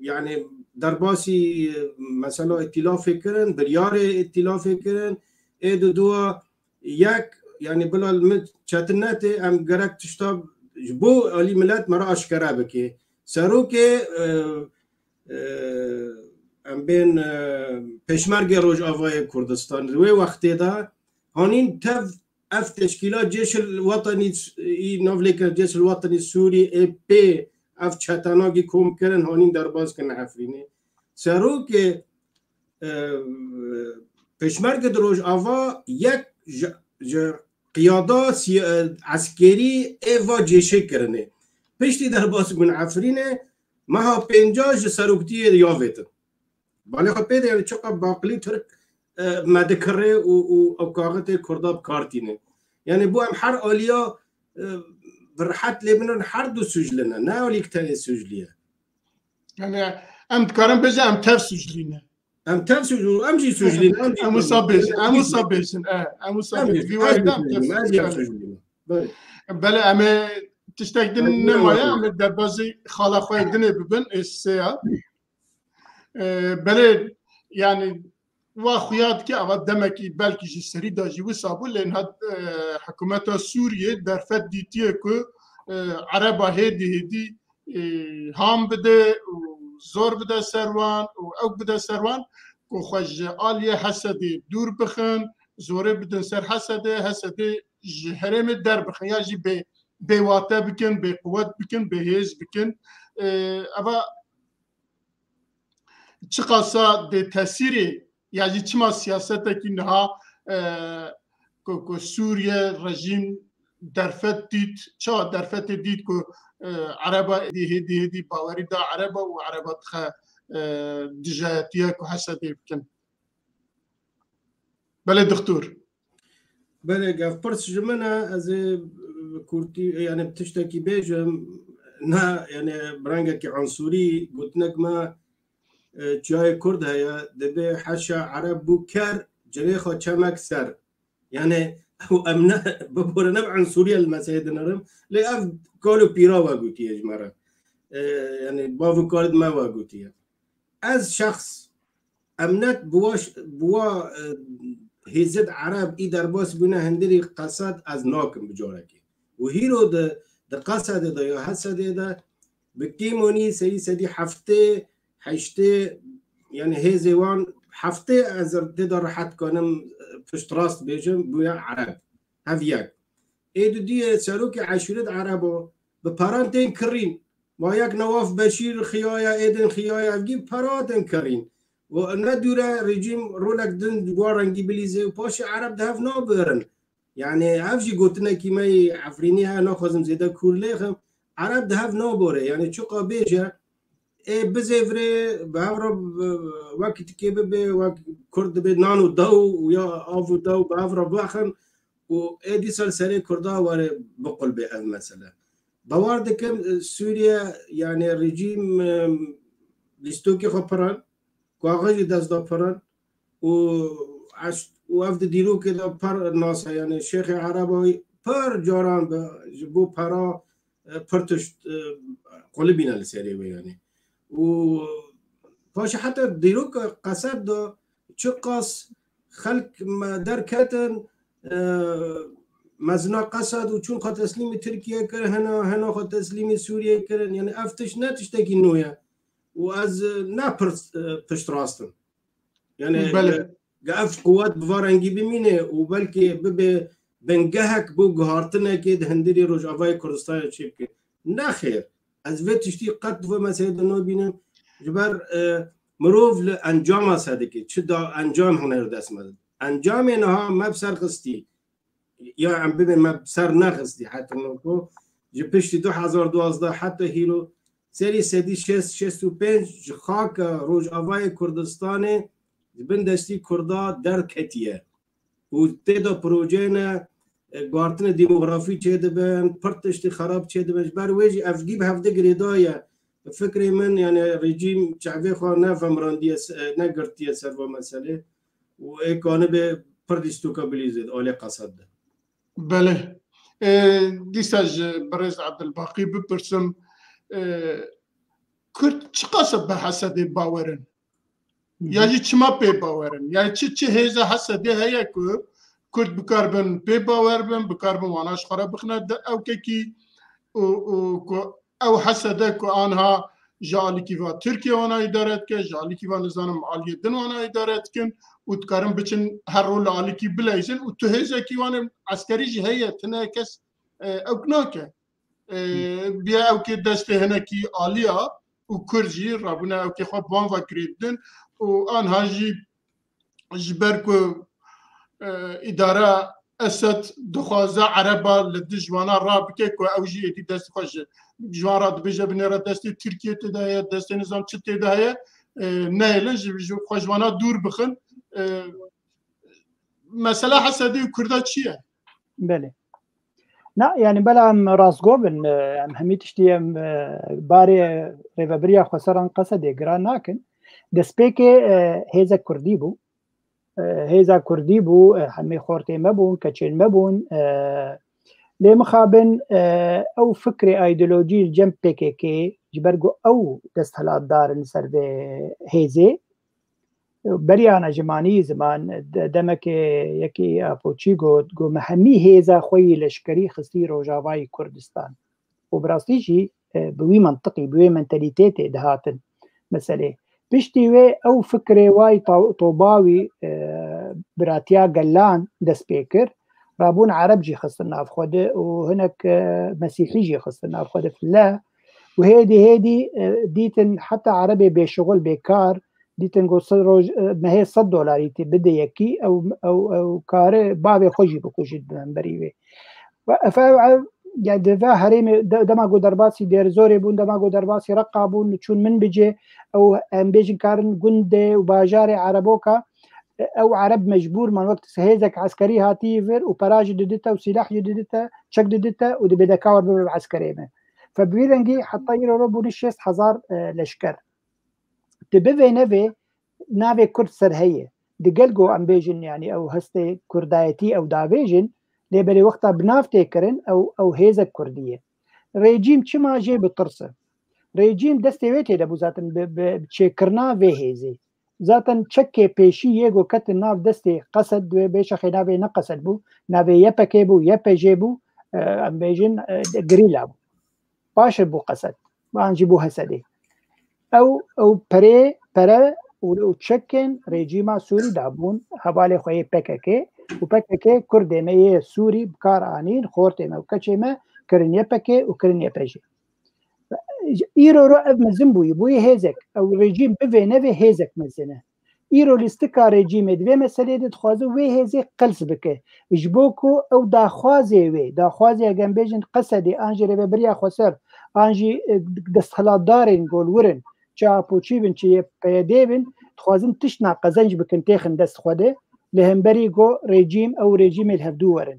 يعني در باسی مثلا ائتلاف کردن بریار ائتلاف کردن دو یک یعنی بلا چتنت ام گرک تشتاب بو علی ملت مرا اشکره بکی سرو که ام بین پشمرگ روج آوای کردستان روی وقتی دا هانین تف اف تشکیلات جيش الوطني نوفليكر جيش الوطني السوري اي بي اف چتناگی کوم کرن هانین در باز کن عفرینه سرو که پشمرگ دروج آوا یک قیاده عسکری ایوا جیشه کرنه پشتی در باز کن عفرینه مها پنجاج سروکتی ریاویتن بالی خب پیده یعنی چقدر باقلی ترک مدکره و کاغت کرداب کارتینه یعنی بو هم هر آلیا برحت لیبنان هر دو سجلنه نه آلی کتانی سجلیه یعنی ام دکارم بجه ام تف سجلینه ام تف سجلینه ام جی سجلینه ام صابیشن ام صابیشن ام صابیشن ویوارده ام تف سجلینه بله ام تشتاق دن نمایه ام در بازی خاله خواه دنه ببن سیا بله yani و خویاد که اول دمکی بلکی جسری داجی و سابو لین هد حکومت سوریه در فد دیتیه که عربا هدی هام بده و زور بده سروان و او بده سروان که خوش آلیه حسدی دور بخن زوره بدن سر حسدی جهرم در بخن یا جی به واته بکن به قوت بکن به هیز بکن اما چقاسا ده تاثیری yani çima siyasetteki neha ko Suriye rejim derfet dit ça derfet dit ko araba hedi bawari da araba و arabat kha dijatiye ko hasadi bikin bale doktor bale gaf pers jmana az kurti yani btişteki bejim na yani branga ki ansuri gutnak ma جای کرد هیا دبی حشا عرب بو کر جریخو چمک سر یعنی او امنا ببور نبع عنصرية المساعد نرم لأف قالوا بيرا واقوتي يا جماعة يعني بافو كارد ما واقوتي از شخص امنت بوا هزد عرب ای در باس بنا هندری قصد از ناکم بجارکی و هیرو ده قصد ده یا حسد ده بکیمونی سدی هفته هشته يعني هي زوان هفته از تقدر راحت کنم فشت راست بیجم بویا عرب هفیاک ایدو دیه سروک عشرت عربا به پرانتین کرین و یک نواف بشیر خیایا ایدن خیایا افگی پرانتین کرین و ندوره رژیم رولک دن دوار انگلیزی و پاش عرب ده هف نابرن يعني هفجي قلتنا كيما عفريني ها ناخذ زيدا كورليخم عرب ده هف نابره يعني شقا بيجا بزيفري بعرب وقت كيف وقت كرد بنانو دو ويا افو دو بعرب واخن وادي سلسله كردا ور بقول به مثلا بواردكم سوريا يعني الرجيم لستوكي خبران كواغي داز دبران وافد ديرو كده بار الناس يعني الشيخ عربي بار جوران بو بارا برتش قلبنا السريع يعني و باش حتى ديروك قصد دو چقاس خلق در كاتن مزنا قصد و چون خط تسليم تركيا كر هنا خط تسليم سوريا كرن يعني افتش نتشتكي نويا واز نابر پشت راستن يعني قاف قوات بفارنجي بمينه وبلكي ببي بنجهك بو جهارتنا كده هندري رجعواي كردستان شبكه نخير از وقت تشتی قط و مسائل نو بینم جبر مروف لانجام صدقی چه دا انجام هنر دست مد انجام اینها مبسر قستی یا عم ببین مبسر نخستی حتی نکو جپشتی 2012 حتی هیرو سری سدی 65 خاک روج آوای کردستان بندستی کردا در کتیه و تدا پروژه نه گارتن دیموغرافی چه دبن پرتشتی خراب چه دبن بر وجه افگیب هفته گریدایا فکر من يعني رژیم شعبی خواه نفهم راندیه نگرتیه سر و مسئله و ایکانه به پردیستو کابلیزید آلی قصد ده بله دیساج برز عبدالباقی بپرسم کرد چی قصد به حسد باورن یا جی چما پی باورن یا چی هیزه حسد هیا که کرد بکاربن پی باور بن بکاربن واناش خراب بخنه او کی او حسده که آنها جالی کی و ترکیه وانا ادارت که جالی کی و نظام عالی دن وانا ادارت کن و تکارم بچن هر رول عالی کی بلایزن و تو هیزه کی وانا عسکری جی هیا تنه کس او کناکه بیا او که دسته هنه کی عالیا و کرجی رابنا او که خواب بان و کریدن و آنها جی جبر که اداره اسد دخوازه عربا لدجوانا رابطه که اوجی تی دست خوش جوارا دبیجه بنیرا دستی ترکیه تدایه دست نظام چه تدایه نه جو خوشوانا دور بخن مسئله حسدی و کرده چیه؟ بله نه يعني بلا راسقوبن همي تشتي باري ريفابريا خسران قصدي جران ناكن دسبيكي هيزا كرديبو هيزا كرديبو همي خورتي مبون كتشين مبون لي مخابن او فكري ايديولوجي الجنب بيكيكي جبرقو او دستهلات دار نسر هيزي بريانا جماني زمان دمك يكي ابوچي جو محمي هيزا خوي لشكري خستي روجاواي كردستان وبراستيجي بوي منطقي بوي منتاليتيتي دهاتن مسألة بشتي او فكري واي طوباوي براتيا قلان دسبيكر رابون عرب جي خصنا بخوده وهناك مسيحي جي خصنا بخوده في الله وهيدي ديتن حتى عربي بشغل بكار ديتن قو ما هي $100 بده يكي او كار بابي خوجي بكوجد بريوي ف يعني دفا هريمي دماغو درباسي دير زوري بون دماغو درباسي رقابون تشون من بيجي او ام بيجن كارن جندي وباجاري عربوكا او عرب مجبور من وقت سهيزك عسكري هاتيفر وبراج ددتا وسلاح ددتا شك ددتا ودي بدا كاور بالعسكري فبيرنجي حتى يرو بونشيس حزار لشكر تبي نبي نبي كرد سرهيه دقلقو ام بيجن يعني او هستي كردايتي او دافيجن لبري وقتها بنافتي كرن او هيزك كرديه ريجيم كما جي بالطرسه ريجيم دستويتي دبو ذاتن بتشكرنا في هيزي ذاتن تشكي بيشي يجو كت الناف دستي قصد بيش خنابي نقصد بو نابي يبكي بو يبجي بو ام بيجن غريلا بو باش بو قصد ما نجيبو هسدي او برا وتشكن ريجيما سوري دابون حوالي خوي بككي وبككي كردمي سوري بكارانين خورتما وكچما كرنيه بكي وكرنيه بجي ايرو رؤب مزنبو يبوي هيزك او ريجيم بفي نفي هيزك مزنه ايرو لاستكا ريجيم دوي مسألة دخوازو وي هيزك قلس بك جبوكو او داخوازي وي داخوازي اگم بيجن قصدي انجي ريبريا خسر انجي دستهلات دارين قول ورن چا پوچی بن چی پیدیبن خوازن تشنا قزنج بکن تیخن دست خوده لهمبری گو رژیم او رژیم الهفدو ورن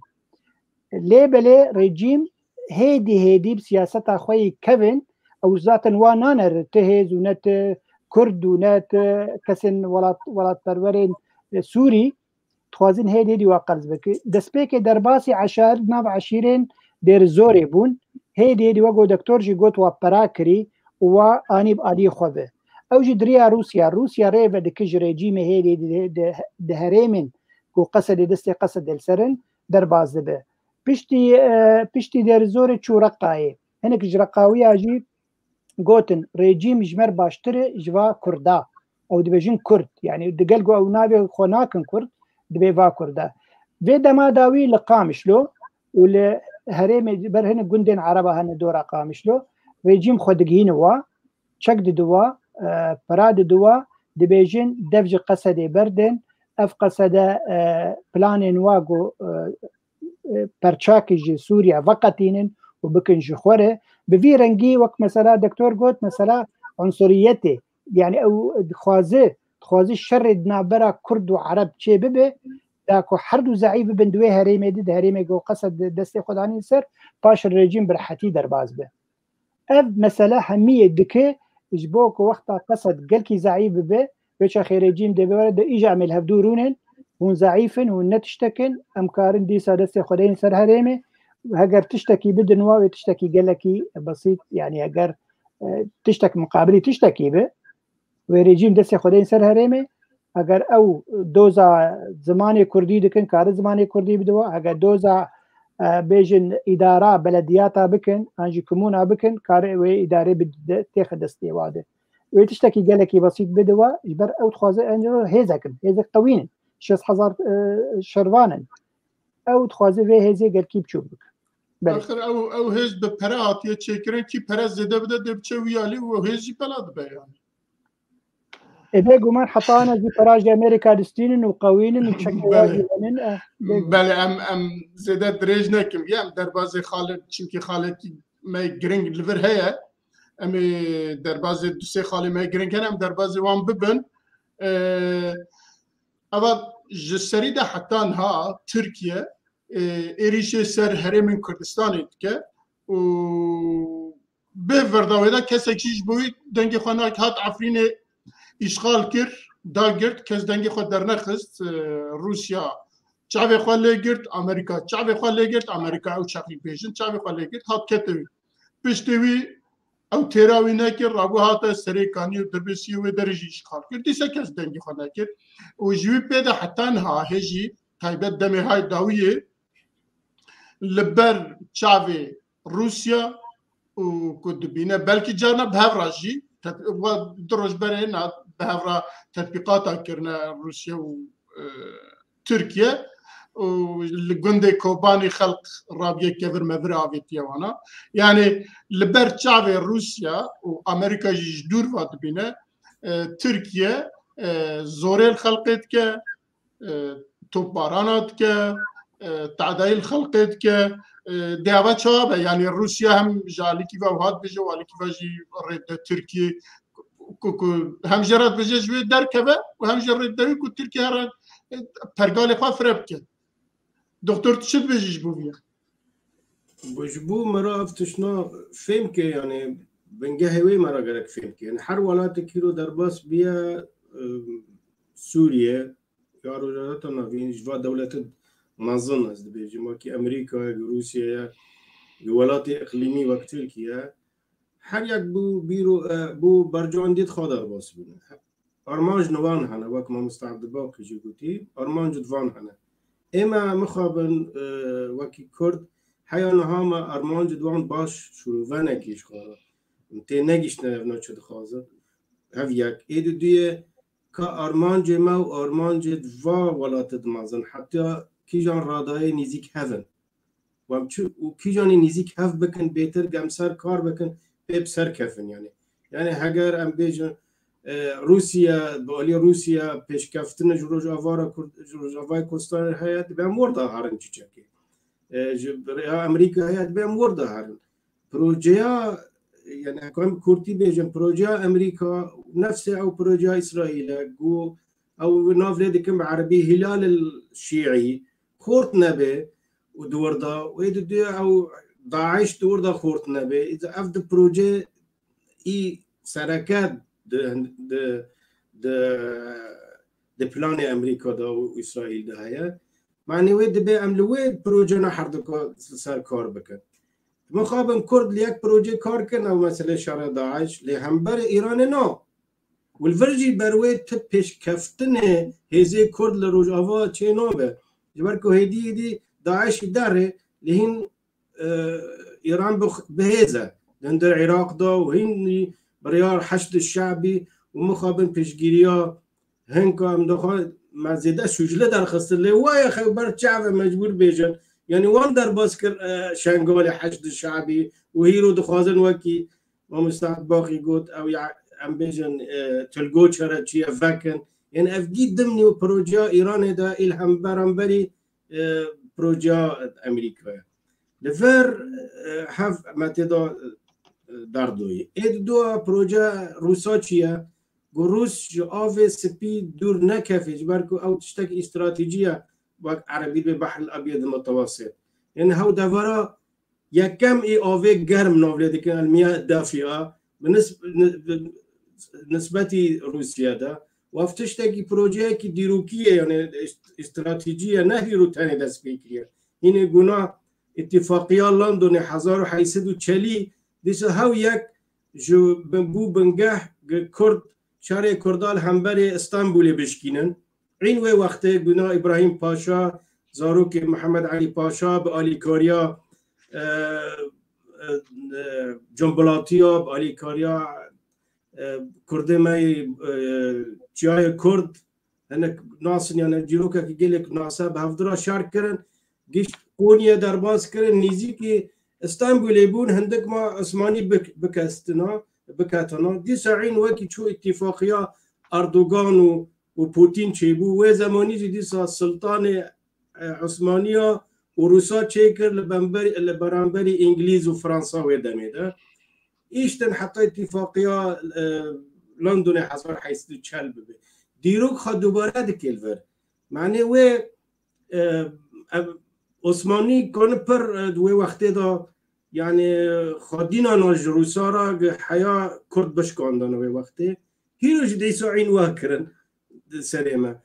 لیبله رژیم هیدی بسیاستا خوی کوین او ذاتن وانانر تهز و نت کرد و نت کسن ولات پرورین سوری خوازن هیدی واقرز بک دسپیک درباسی عشار ناف عشیرین دیر زوری بون هیدی وگو دکتور جی گوت و پراکری و آنیب آدی خوبه او جدريا روسيا ريفا دكج ريجيم هيدي دهريمن كو قصد دستي قصد السرن درباز به بشتي در زور چو رقاي هنك جرقاوي اجي قوتن ريجيم جمر باشتر جوا كردا او دبجين كرد يعني دقلقو او نابي خوناكن كرد دبي با كردا في دما داوي لقامشلو ولا هريم برهن جندن عربه هن دورا قامشلو ريجيم خودگين وا چك دوا پراد دوا دبيجن دفج قصدي بردن اف قصده بلان واغو برچاكي سوريا وقتين وبكن جخوره بفي رنگي وقت مثلا دكتور قلت مثلا عنصريتي يعني او خوازي الشر دنابرا كرد وعرب شي ببه داكو حرد وزعيف بندوي هريمي دي هريمي جو قصد دستي خداني سر باش الرجيم برحتي درباز به اب مثلا همية دكي جبوك وقتا قصد قلكي زعيف به بيش اخي رجيم دي بورد ايجا عمل هفدورونن هون زعيفن هون نتشتكن امكارن دي سادستي خداني سر هريمي هجر تشتكي بدن واوي تشتكي قلكي بسيط يعني هجر تشتك مقابلی تشتکی به و رژیم دست خودین سر هرمه اگر او دوزا زمانی کردی دکن کار زمانی کردی بدو اگر دوزا بیجن اداره بلدیاتا بکن انجی کمونا بکن کار و اداره بتاخ دستی واده و تشتکی گلکی بسيط بدو اجبر او تخوازه انجو هزکن هزک طويل 6000 شروانن او تخوازه و هزه گلکی بچوبک آخر او هز به پرات یا چکرن کی پرز زده بده دبچه ویالی و هزی بلاد بیان إذا قمان حطانا زي براج أمريكا دستين وقوين وشكل بله ام زده دريج نكم يام دربازي خالد چونكي خالد ما جرينج ليفر هيا ام دربازي دوسي خالد ما جرينج ام دربازي وان ببن اما جسريده حتى انها تركيا إيريشي سر هرم كردستان که و به ورداویدا کسی کیش بوید دنگی خانه هات عفرین اشغال کرد داگرد کس دنگی خود در نخست روسیا چاوی خواه لگرد امریکا چاوی خواه لگرد امریکا او چاقی پیشن چاوی خواه لگرد هات کتوی پشتوی او تیراوی نکرد رابو هات سریکانی و دربسی و درجی اشغال کرد دیسه کس دنگی خانه کرد و جوی پیدا حتی انها هجی تایبت دمی های داویه لبر چاوی روسیا و کدبینه بلکه جانا بهوراجی و دروج بره نه بهورا تطبیقات کرنا روسیا و ترکیه و لگنده کوبانی خلق رابیه کبر مبر آویتیه وانا یعنی لبر چاوی روسیا و امریکا جیش دور واد بینه ترکیه زوریل خلقیت که توپارانات که تعدایل خلقیت که دیوه چابه یعنی روسیا هم جالیکی و هات بجه والیکی و جی رد ترکیه هم جرات بجه جوی درکبه و هم جرات دوی که ترکیه هر پرگال خواه فرب که دکتر چید بجیش بویه؟ بجبو مرا افتشنا فهم که یعنی بنگه هوی مرا گرک فهم که یعنی هر ولایت کی رو در باس بیا سوریه یا روزات نوین جوا دولت منظم است بیجی ما که امریکا روسیه ولایت اقلیمی و ترکیه هر یک بو برجان دید خادر باس بینه آرمانج نوان هنه وقت ما مستعد با که جگوتی آرمانج دوان هنه اما مخابن وقتی کرد حیان هاما آرمانج دوان باش شروع و نکیش خواه تی نگیش نه چه دخوازه هف یک ایدو دیه که آرمانج ما و آرمانج دوا ولایت دمازن حتی کی جان رادای نزیک هفن و کی جان نزیک هف بکن بهتر گمسر کار بکن به سر کفن یعنی اگر ام بیجن روسیا بالی روسیا پیشکفتن جوجاوارا جوجاوای کردستان هیات به مورد هرن چیچکی امریکا هیات به مورد هرن پروژه یعنی کام کورتی بیجن پروژه امریکا نفس او پروژه اسرائیل گو او نافله دکم عربی هلال الشیعی خورت نبه ودوردا ويدو او داعش دوردا خورت نبه اذا افد بروجي اي سركات د بلان امريكا دا واسرائيل دا هيا معني ويد بي املويد بروجينا حردكو سر كار بكن مخابن كرد ليك بروجي كار كن او مثلا شارع داعش لهمبر ايران نو والفرجي برويد تبش كفتنه هزي كرد لروجاوا چينوبه جبركو هدي داعش داره لهن ايران بهذا لان العراق دا وهن بريار حشد الشعبي ومخابن بيشجيريا هنكا ام دخل مزيده شجله در خسته له وای خبر شعب مجبور بيجن يعني وان در باسكر شنغال حشد الشعبي وهيرو دخازن وكي ومستعد باقي قوت او ام بيجن تلقو شرا شي افكن يعني افجي ضمن بروجا ايران دا الهم برامبري بروجا امريكا لفر هاف متدا دردوی اد دو پروژه روسا چیه روس جو آف سپی دور نکفیج برکو او تشتک استراتیجیه وقت عربی به بحر الابيض المتوسط یعنی هاو دورا یکم ای آوه گرم نوله دکن المياه دافئه نسبتی روسیه ده و افتشتکی پروژه کی دیروکیه یعنی استراتیجیه نه هیرو تنی دست بکریه اینه گناه اتفاقیه لندن 1840 دیسه هاو یک جو بنبو بنجح كرد شارع كردال همبري اسطنبول بشكينن عين وي وقت بنا ابراهيم باشا زاروك محمد علي باشا بآلي كاريا جنبلاتيا بآلي كاريا كردي ماي جاي كرد هناك ناس يعني جيروكا كي قالك ناسا بهفدرا شارك كرن جيش كونيا درباس كرن نيزي كي اسطنبول يبون هندك ما عثماني بكاستنا بكاتنا دي ساعين وكي شو اتفاقية أردوغان وبوتين تشيبو وزماني دي السلطان عثمانية وروسا تشيكر لبرانبري إنجليز وفرنسا ودمي ده إيشتن حتى اتفاقية لندن حصل حيث تشال ببي ديروك خد دوباره دكيلفر معنی و عثمانی کن پر دوی وقتی دا یعنی خادینا ناج روسا را حیا کرد بشکاندن و وقتی هیروش دیسا عین واه کرن سلیمه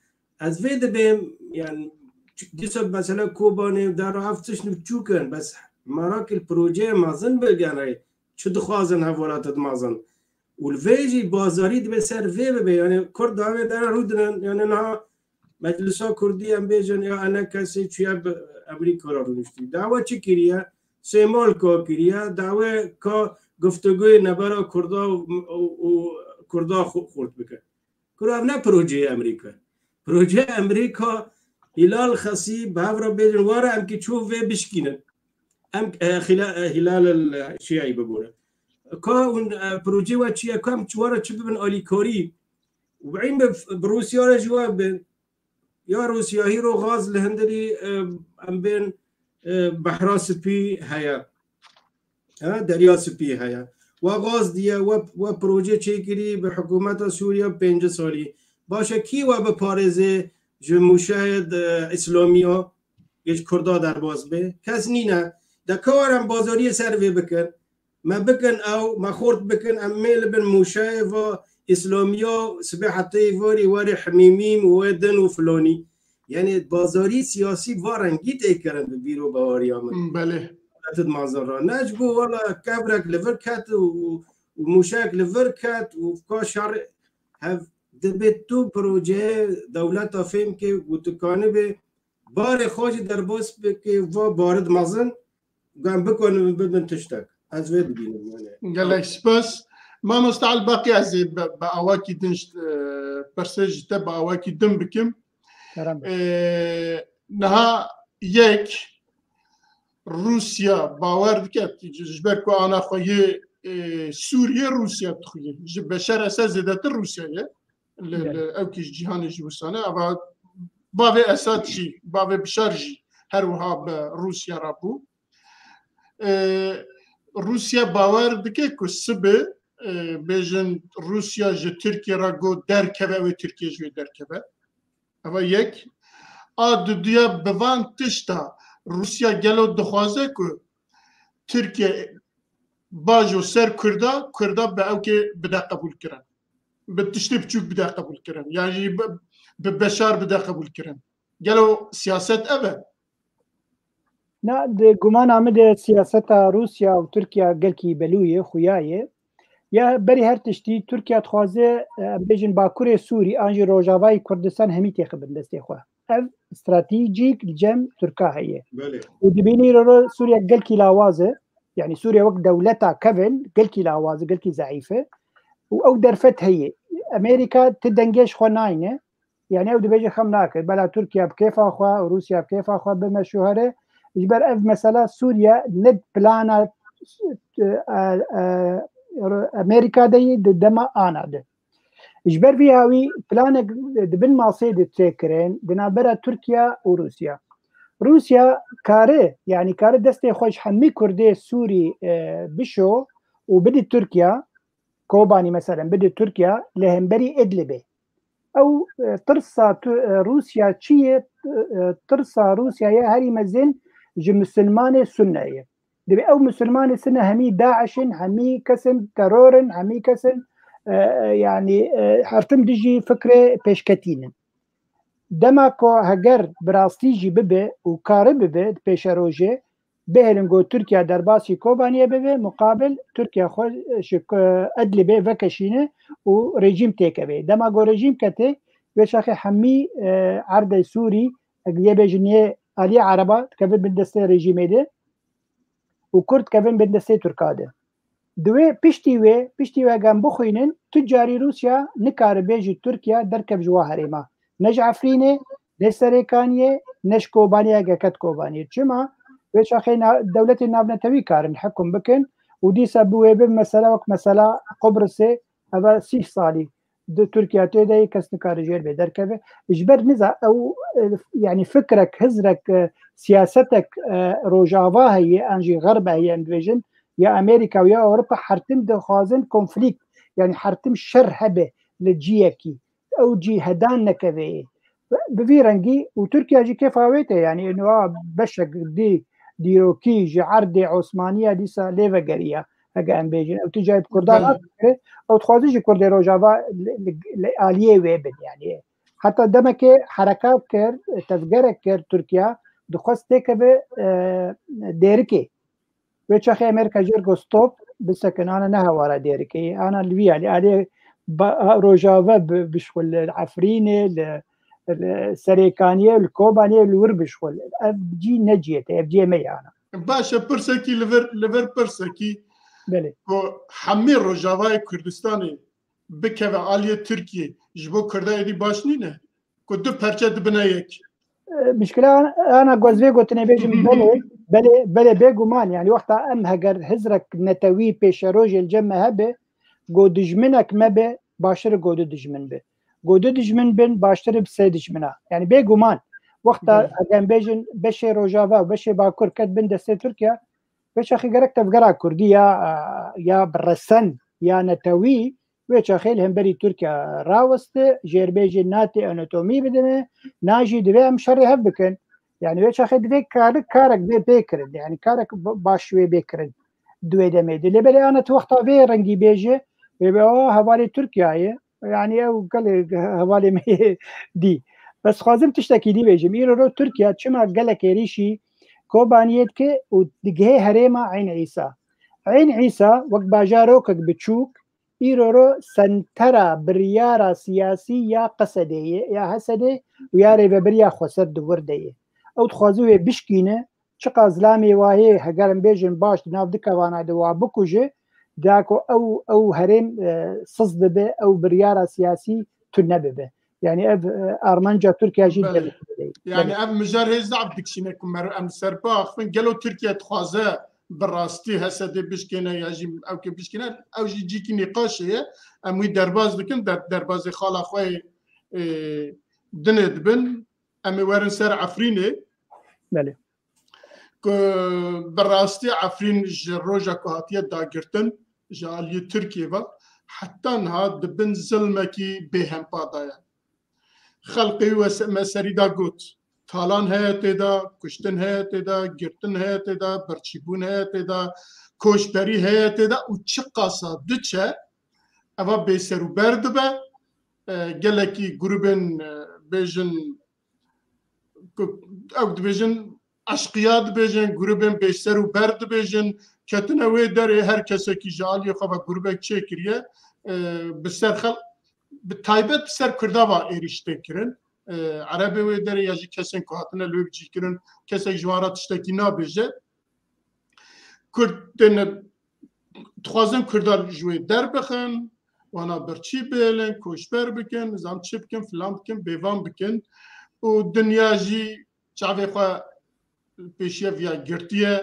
از وید بیم یعنی دیسا مثلا کوبانی در هفتش نبچوکن بس مراکل پروژه مازن بگن چه دخوازن حوالات مازن والفيجي بازاري دي بسر في يعني كرد هاي ده رودن يعني أنا مجلسا كردي أم بيجن يا أنا كسي شيء أمريكا رو نشتي دعوة چی كريا سيمال كا كريا دعوة كا گفتگوی نبرا كردا و كردا خورد بکن كرا نه پروژه أمريكا پروژه أمريكا هلال خسی بهفرا بيجن وارا أم كي تشوف في بشكينن أم هلال الشيعي بقوله كون بروجي واتشيا كم تشوارا تشبن أليكوري وبعين بروسيا رجواب يا روسيا هيرو غاز لهندري أم بين بحرا سبي هيا دريا سبي هيا وغاز ديا وبروجي تشيكري بحكومة سوريا 5 سالي باشا كي وبباريزي جو مشاهد إسلامية يج كردا درباز به كاس نينا دا كوارم بازاري سروي بكن ما بكن او ما خورت بكن اميل بن مشايفه اسلاميه سبحتي واري حميميم ودن وفلوني يعني بازاري سياسي وارنجيت اكرن ببيرو بواري عمل بله تدمازر نجبو ولا كبرك لفركات ومشاك لفركات وكاشر هاف دبتو بروجه دولتا فهم كي وتكانه به بار خوش درباس بكي و بارد مازن قام بكون بدن تشتك از وید بینم قالك سباس ما مستعل باقي عزي بأواكي دنش برسج تبع أواكي دم بكم نها يك روسيا باور دكت جبركو أنا خوي سوريا روسيا تخوي بشر أساس زادت روسيا أو كيش جهان جوسانة أبا بابي أساد شي بابي بشارجي هروها بروسيا رابو روسيا باور دكه که سبه بیشن روسیا ج ترکیه را گو درکبه و ترکیه جو درکبه. اما یک آد دیا بوان تشتا روسیا گلو دخوازه که ترکیه باجو سر کردا به او که بده قبول کرن. به تشتی بچوک بده قبول کرن. یعنی به بشار بده قبول کرن. گلو سیاست اوه. نا گمان آمده سیاست روسیا و ترکیه گلکی بلویه خویایه یا بری هر تشتی ترکیه تخوازه بیجن باکور سوری آنجی روجاوای کردستان همی تیخبن دسته خواه اف استراتیجیک جم ترکا هیه و دبینی رو سوریا گلکی لاوازه يعني سوريا وقت دولتها كفن قلكي لاوازه قلكي ضعيفه او درفت هي امريكا تدنجش خناينه يعني او دبيجي خمناك بلا تركيا بكيف اخوا روسيا بكيف اخوا بمشوهره اجبر اف مثلا سوريا ند بلانا امريكا دي دما انا ده اجبر فيها وي بلانك دبن ماصيد تشكرين دنابرا تركيا وروسيا روسيا كاره يعني كاره دستي خوش حمي كردي سوري بشو وبدي تركيا كوباني مثلا بدي تركيا لهمبري ادلبه او ترسا روسيا تشي ترسا روسيا يا هري مزن جو مسلمانه سنيه دبي او مسلمانه سنه همي داعش همي كسن ترور همي كسن يعني حرتم ديجي فكره بيشكتين دماكو هجر براستيجي ببه وكارب ببه بيش روجه بهلن گو ترکیه درباسی کوبانیه به مقابل ترکیه خود ادلی به وکشینه و رژیم تیکه به دما گو رژیم کته و شاخ حمی عرض سوری اگه بجنیه علی عربا کفن بندسته رژیمه ده و کرد کفن بندسته ترکاده دوی پشتی و گم بخوینن تجاری روسیا نکار بیجی ترکیه درکب جوا هریما نج عفرینه نه سرکانیه نش کوبانیه گکت کوبانیه چما وش أخي دولة نابنتوي كارن حكم بكن ودي سبوه بمسألة وك مسألة قبرص هذا 6 صالي تركيا تودي كسنكار رجال بدر كذا إجبر نزع أو يعني فكرك هزرك سياستك روجافا هي أنجي غربة هي انفيجن يا أمريكا ويا أوروبا حرتم دخازن كونفليكت يعني حرتم شر هبه للجيكي أو جهدان كذا بفيرنجي وتركيا جي كيف هويته يعني إنه بشك ديروكي جي عرض عثمانية ديسا ليفا هكا ام بيجين او تجايب كردان او تخوازي جي كردي روجافا لآلية ويبن يعني حتى دمك حركات كر تفجرك كر تركيا دخواست تيكبه ديركي ويتشاخي امريكا جيركو ستوب بسكن انا نهوارا ديركي انا الوي يعني آلية روجافا بشغل العفريني السريكانية الكوبانية الوربشغل ابجي نجيته ابجي ميانا باشا برسكي لفر برسكي بله حمي روجافای کردستانی بکوه آلیه ترکیه جبو کرده ایدی باش نینه که دو پرچه دبنه یک مشكلة أنا قوزبي قلت نبيجم بلي بيجومان يعني وقتها أم هجر هزرك نتوي بيشروج الجمع هبه قو دجمنك مبه باشر قو دجمن به قو دجمن بن باشر بسي دجمنه يعني بيجومان وقتها أجن بيجن بشي روجافا وبشي باكور كد بن دستي تركيا ويش أخي قرأت تفقرأ كردية يا برسن يا نتوي ويش أخي لهم بري تركيا راوست جيربيجي ناتي أناتومي بدنه ناجي دبي مشري هبكن يعني ويش أخي دبي كارك بيكرن يعني كارك باشوي بيكرن دوي دميد اللي بري أنا توقتا في رنجي بيجي يبقى هوالي تركيا يعني أو قال هوالي دي بس خازم تشتكي دي بيجي ميرو تركيا تشما قالك ريشي كوبانيت كي ودقهي هريما عين عيسى وقت باجاروكك بتشوك إيرورو سنترا بريارة سياسية قصدية يا هسدي ويا ريبا بريا خسر دور ديه أو تخوزوه بشكينة شقا زلامي واهي هقارن بيجن باش ناف دكا وانا دوا بكوجي داكو أو هريم صصد به أو بريارة سياسي تنبه به يعني أرمنجا تركيا جدا يعني ام مجرد عبدك شنكم مر ام سرباخ فين قالوا تركيا تخوازه براستي هسه دي بشكينا يجي او كي بشكينا او جيكي نقاشيه ام درباز دكن درباز خاله خوي دند بن ام ورن سر عفريني بله براستي عفرين روجا كهاتيه داغرتن جالي تركيا حتى نهاد دبن زلمكي بهم قضايا خلقي ومسريدا قوت تالان هي تدا كشتن هي تدا گرتن هي تدا برچيبون هي تدا كوشبري هي تدا وچقاسا دچه اوا بيسرو بردبه گلكي جروبن بيجن او دبيجن اشقياد بيجن جروبن بيسرو برد بيجن كتنا وي دري هر كسه كي جالي خوا جروبك چكريه بسر خلق بتایبت سر کرداوا ایریشته کرن عربی و داره یاجی کسین که هاتنه لوبجی کرن کسی جوارات اشتکی نابیجه کردن تخوازن کردار جوی در بخن وانا برچی بیلن کوشبر بکن نظام چی بکن فلان بکن بیوان بکن و دنیا جی چاوی خواه پیشیه ویا گرتیه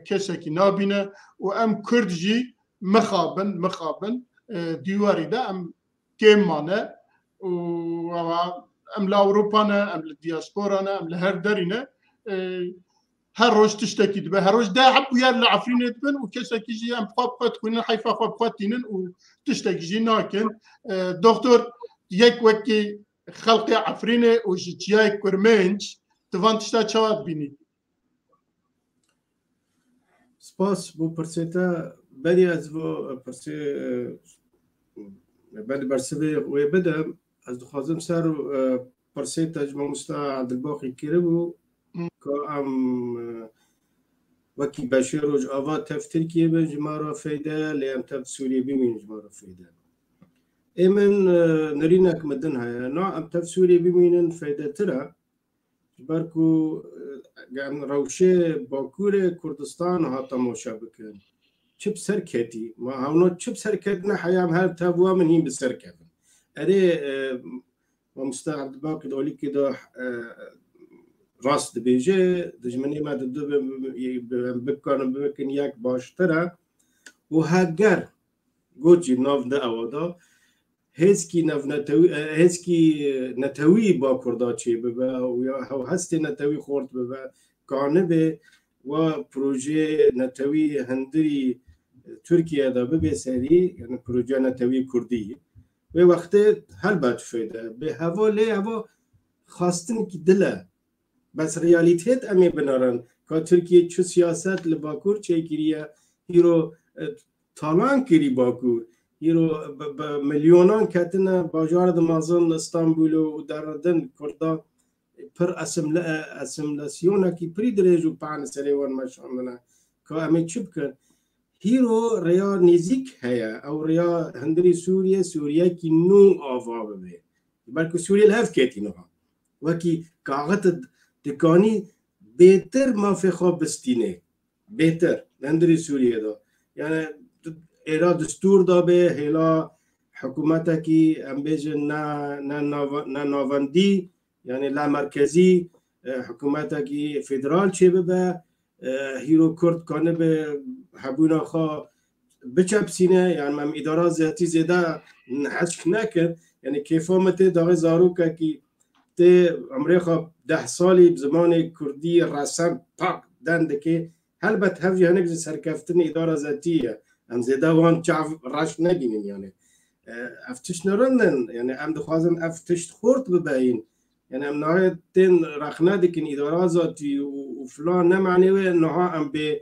کسی که نابینه و ام کرد جی مخابن دیواری ده ام كيمانه ام لاوروبانا ام للدياسبورانا ام لهر درينا هر روج تشتكي دبا هر روج دا حب ويا العفرين دبن وكسا كيجي ام بخاب تكون حيفا خاب خواتينن وتشتكي جي ناكن دكتور يك وكي خلقي عفرينه وجيتياي كرمنج تفان تشتا تشواد بيني سپاس بو پرسیتا بدی از بو پرسی بعد برسبه ويبدأ از دخوازم سر پرسیتا جمع مستا عبدالباقی کرده بو که ام وكي بشير وج أفا تف تركيا بن جمارة فايدة لأم تف سوريا بمين جمارة فايدة إمن نرينك مدنها نوع أم تف سوريا بمين فايدة ترى بركو يعني روشة باكورة كردستان هاتا مشابكة چپ سر کتی ما هاونو چپ سر کتنا حیام هر تابوا من هیم بسر کردن اره مستعد باقی دولی که دا راست بیجه دجمنی ما دو بکنم بکن یک باشتره و هگر گوچی ناف ده اوادا هزکی نتوی با کردا چی ببه و یا هستی نتوی خورد ببه کانه به و پروژه نتوی هندری ترکیه دا به سری یعنی پروژه نتوی کردی و وقت هل بات فایده به هوا لی هوا خواستن که دله بس ریالیتیت امی بنارن که ترکیه چو سیاست لباکور چه کریه هیرو تالان کری باکور هیرو میلیونان کتنه باجار دمازن استانبول و دردن کردا پر اسیملاسیونه کی پری درجو پان سریوان ماشاءالله که امی چوب کن هیرو ریا نزیک هیا او ریا هندری سوریه کی نو آوا ببه بلکه سوریه الهف کتی نها وکی کاغت دکانی بهتر ما فی خواب بستینه بهتر هندری سوریه دا یعنی ایرا دستور دا به هلا حکومت کی امبیج نه ناوندی یعنی لا مرکزی حکومت کی فدرال چه ببه هیرو کرد کنه به حبونا خوا بچپ سینه یعنی من اداره ذاتی زیده حشک نکرد یعنی کیفامت داغ زاروکه کی ته امریکا 10 سالی بزمان کردی رسم پاک دنده که البته هفجی هنگ سرکفتن اداره ذاتیه هم زیده وان چاف راش نگینین یعنی افتش نرندن یعنی هم دخوازن افتش خورد ببین یعنی هم نهایت تین رخنه دکن اداره ذاتی و فلان نمعنی و نها هم به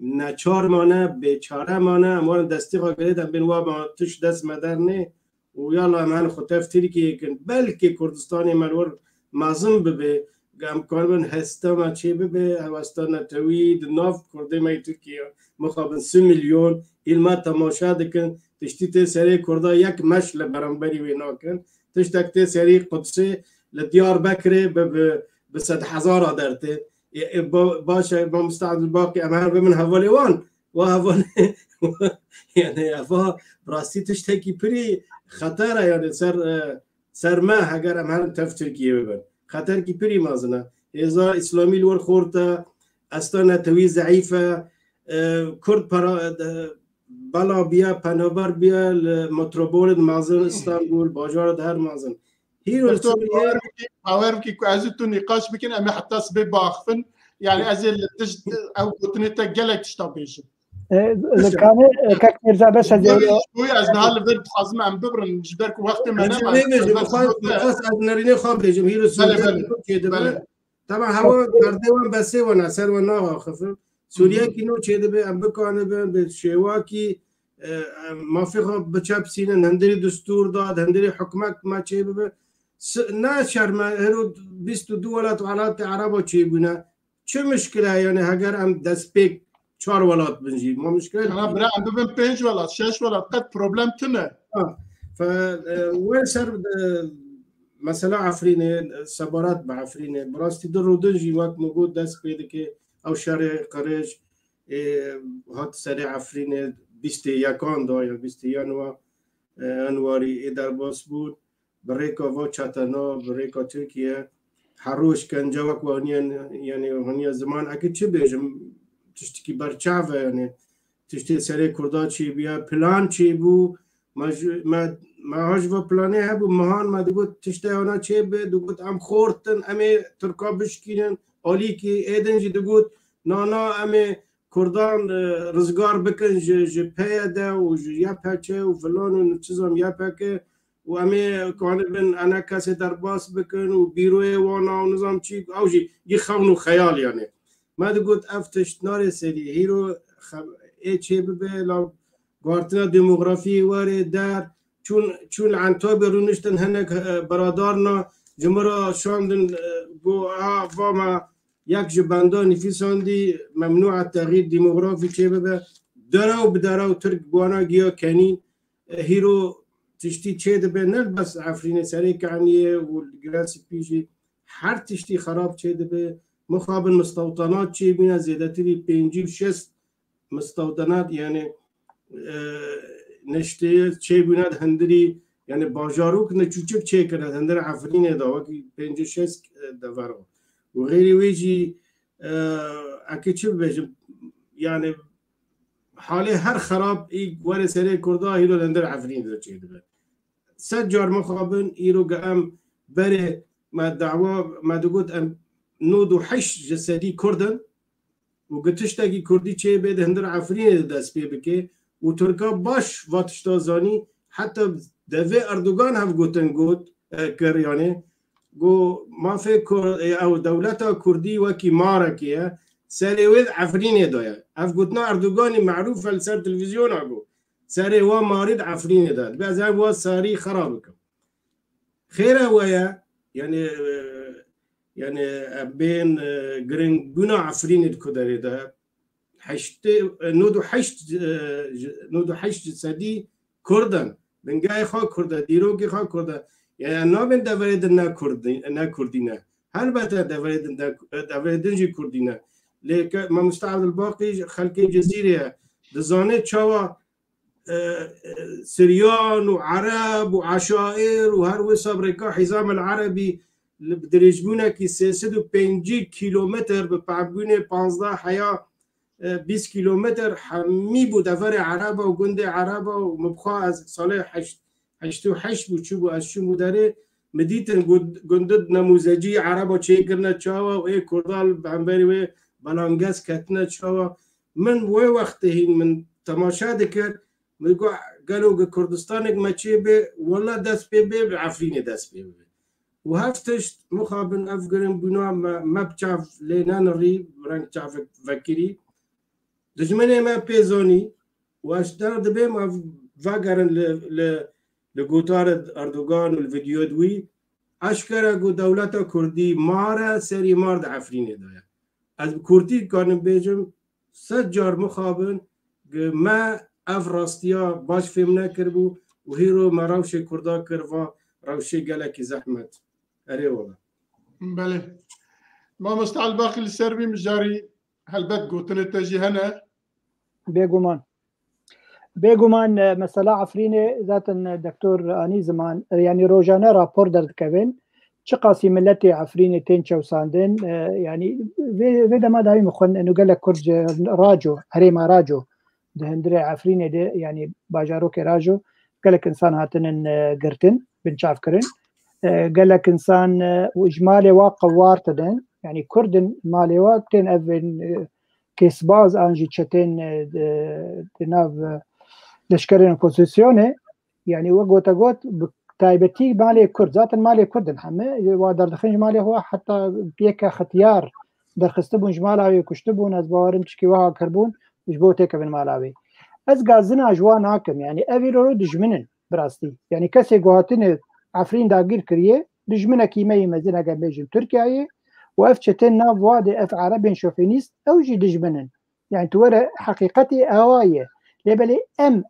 نه 4 مانه به 4 مانه اموان دستی قاقلید هم بین وابا تش دست مدرنه و یالا من خود افتری که بلکه کردستان منور مازم ببه گم کاربن هستا ما چه ببه هوستا نتوی دناف کرده مای ترکیه مخابن 3 میلیون علما تماشا دکن تشتیت سری کرده یک مشل برانبری وینا کن تشتکت سری قدسه لدیار بکره به 100,000 آدرته باشه با مستعد باقی امهر بمن حوالی وان و حوالی یعنی افا راستی تشتکی پری خطره یعنی سر ما اگر امهر تف ترکیه ببن خطر کی پری مازنه ازا اسلامی لور خورتا استانه توی ضعیفه کرد بالا بیا پنابر بیا متروپول مازن استانبول باجار در مازن هیرو باور کی از تو نقاش بکن اما حتی سبب باخفن يعني ازل او كنت جلك تشتابيش كان كثير بس هذا شوي از نهار الفيرب خازم عم ببرن جبرك وقت ما انا خاص نريني خاب جمهور سوريا طبعا هو دردوان بس وانا سر وانا خف سوريا كينو چيد به ام بكانه به شواكي ما في خب بچاب سين هندري دستور داد هندري حكمت ما چيد به نا شرم هرو 22 ولات ولات عربو چيبونه چه مشكله يعني هاجر ام دسبيك 4 ولات بنجي ما مشكله انا برا عنده بين 5 ولات 6 ولات قد بروبلم تنا ف وين صار مثلا عفرينه صبرات بعفرينه براستي درودنجي وقت موجود دس بيدك او شارع قريش هات سريع عفرينه 21 دا یا 21 انواری در باس بود بريكا و چاتانا بريكا ترکیه حروش كان جوك وانيان يعني هنيا زمان اكيد چه بيجم تشتكي برچاوه يعني تشتي سري كردا چي بيا پلان چي بو ما هاجوا پلانه هبو مهان ما دگوت تشتي اونا چي به دگوت ام خورتن امي ترکا بشكينن اولی كي ايدنجي دگوت نانا امي كردان رزگار بكن ج پيده و يا پچه و فلان و چيزام يا پکه و امی کانه بن انا کسی در باس بکن و بیروی وانا و نظام چی اوجی یه خونو خیال یعنی ما دگوت افتشت ناره سری هیرو ای چه ببه لا گارتنا دموغرافی واره در چون عنتا برونشتن هنک برادارنا جمرا شاندن گو وما یک جبندان نفیساندی ممنوع تغییر دیموغرافی چه ببه دراو بدراو ترک بوانا گیا کنین هیرو تشتی چه دبه نل بس عفرین سری کعنیه و گرانسی پیشی هر تشتی خراب چه دبه مخابن مستوطنات چه بینه زیادتری 5-6 مستوطنات یعنی نشته چه بینه هندری یعنی باجاروک نچوچک چه کنه هندر عفرین داوا که 5-6 دفرو و غیری ویجی اکی چه بجم یعنی حاله هر خراب ای ولی سری کرده هیرو هندر عفرین دا چه دبه سد جار مخابن ایرو قام بره ما دعوا ما دقود ام 98 جسدی کردن و گتشتاکی کردی چه بید هندر عفرین دست پی بکه و ترکا باش واتشتا زانی حتی دوی اردوگان هم گوتن گوت کر یعنی گو ما فکر او دولتا کردی وکی مارا کیه سری وید عفرین دایا اف گوتنا اردوگانی معروف سر تلویزیون آگو سری و مارد عفرین داد بعض هم و ساری خراب کن خیره ویا یعنی بین گرنگ بنا عفرین کداری ده 98 جسدی کردن بنگای خواه کرده دیروگی خواه کرده یعنی نابین دوریدن نه کردی نه البته دوریدن جی کردی نه لیکن ما مستعد الباقی خلقی جزیره دزانه چاوا سريان وعرب وعشائر وهروي صبركا حزام العربي بدرجبونا كي 350 كيلومتر ببعبوني 15 حياة 20 كيلومتر حمي بو دفر عربة وجند عربة ومبخوا از سال 88 بو چوبو از شو مداره مديتن جندد نموذجي عربة چيكرنا چاوا و اي كردال بعنبري و بلانگس كتنا چاوا من وي وقتهين من تماشا دكر میگو گلو کردستانک مچی به ولا دست به عفرین دست به و هفتش مخابن افغان بنا مبچاف لینان ری رنگ چاف وکری دجمنه ما پیزانی و اشتر دبه ما واگرن لگوتار اردوغان و الویدیو دوی اشکره گو دولت کردی ماره سری مارد عفرین دایا از کردی کارن بیجم 100 جار مخابن ما اف راستیا باش فهم نکربو و هیرو ما روش کردا کروا روشی گلکی زحمت اره والله بله ما مستعد باقي للسربي مجاري هلبت قوتنا تجي هنا بيغومان مثلا عفريني ذات الدكتور اني زمان يعني روجانا رابور درد كبن چقاسي ملتي عفريني تنشو ساندن يعني في ما دايم خن انه قال لك كرج راجو هريما راجو ده هندري عفريني ده يعني باجاروك راجو قال لك انسان هاتن قرتن بنشاف كرن قال لك انسان واجمالي واقوار تدن يعني كردن مالي واتن افن كيسباز انجي تشتين تناف لشكرين بوزيسيوني يعني وقوت تايبتي مالي كرد ذات مالي كردن حمي وادر دخنج مالي هو حتى بيك ختيار درخستبون جمالاوي كشتبون از باورم تشكي وها كربون جبوتك بن مالاوي از غازنا جوان حاكم يعني افيرو دجمنن براستي يعني كسي غواتن عفرين داغير كريه دجمنه كيمي مزنا جنبجم تركيا وافتشتن ناف وادي اف عربي شوفينيست او جي دجمنن يعني تورا حقيقتي اوايه لبلي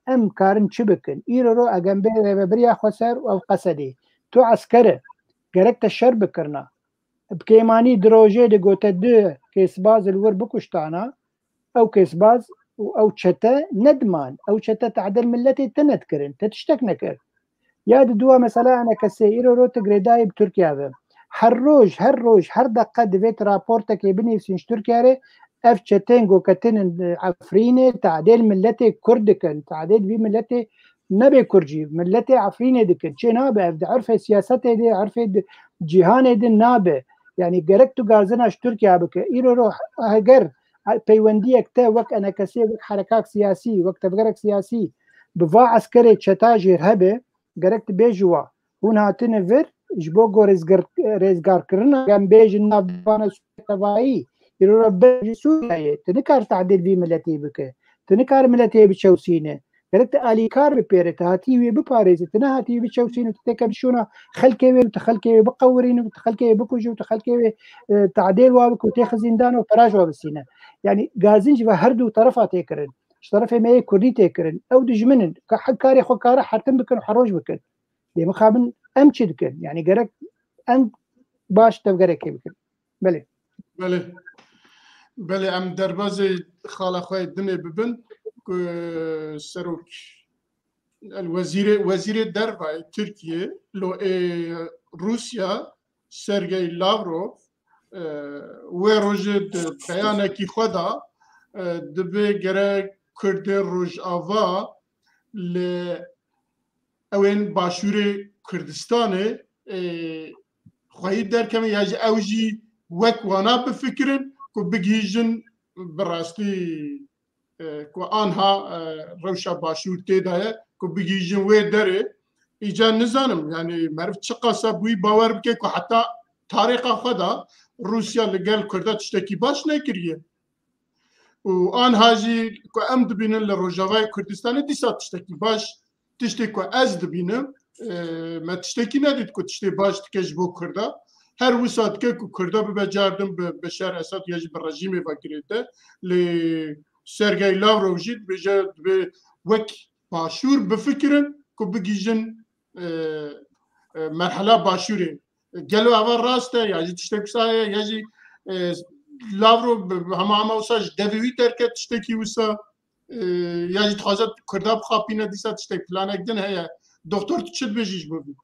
ام كارن شبكن ايرو اجنبي بريا خسر او قصدي تو عسكره جركت الشر بكرنا بكيماني دروجي دي غوت دو كيسباز الور بكشتانا او كيسباز او تشتا ندمان او تشتا تعدل ملتي تنذكرن تشتك نكر يا دوا مثلا انا كسيرو رو تجريداي بتركيا هر روج هر دقه دفيت رابورتك يبني في تركيا اف تشتنجو كتن عفريني تعديل ملتي كردكن تعديل في ملتي نبي كرجي ملتي عفريني دكن شي نابه عرفه سياسته دي عرفه جهان دي نابه يعني جركتو غازناش تركيا بك ايرو روح هجر بيونديك تا وقت انا كسي حركات سياسي وقت تفكرك سياسي بفا عسكري تشتاجر هبه جركت بيجوا هنا تنفر جبوغو رزقار كرنا كان بيج النافانا تبعي يرو ربي سوريا تنكر تعديل في ملتي بك تنكر ملتي بتشوسينه گەلێک ئالی کار بپێرێتە هاتیوێ بپارێزێت نەهاتی بچەوسین و تێکە بشوونە خەلکەوێ و خەلکەوێ بقەورین و خەلکەوێ بکوژ و خەلکەوێ تعدێل وا بکو تێخ زیندان و پەراژ وا بسینە یعنی گازنج بە هەردوو تەرەفا تێکردن طرفێ مەیە کوردی تێکردن ئەو دژمنن کە حەک کاری خۆکارە حرتم بکەن و حەڕۆژ بکەن لێ مخابن ئەم چی دکەن یعنی گەرەک ئەم باش تەوگەرێکی بکەن بەێ بەێ ئەم دەربازی خاڵەخوای دنێ ببن سەرۆک وەزیرێ دەربای تورکیە رووسیا سەرگەی لاڤرۆڤ وێ ڕۆژێ بەیانێکی خۆدا دەبێ گەرەک کوردێ ڕۆژئاوا لە ئەوێن باشوورێ کوردستانê خواهی دەرکەمە یاژی ئەوژی وەک وانا بفکرن ku bigîjin bi rastî ku anha rewşa başûr têda ye ku bigîjin wê derê îca nizanim yani meriv çi qasa bûyî bawer bike ku heta tarîxa xwe da Rusya li gel Kurda tiştekî baş nekiriye û anha jî ku em dibînin li Rojavayê Kurdistanê dîsa tiştekî baş tiştê ku ez dibînim me tiştekî nedît ku tiştê baş dike ji bo Kurda her wisa dike ku Kurda bibecardin bi Beşar Esad ya jî bi rejîmê vekirête lê Sergey Lavrov jî dibêje dibe wek başûr bifikirin ku bigîjin merhela başûrê gelo eva rast e ya jî tiştek wisa ye ya jî Lavrov hema wisa ji devê wî derket tiştekî wisa ya jî dixwaze Kurda bixapîne dîsa tiştek planek din heye doktor tu çi dibêjî ji bo vî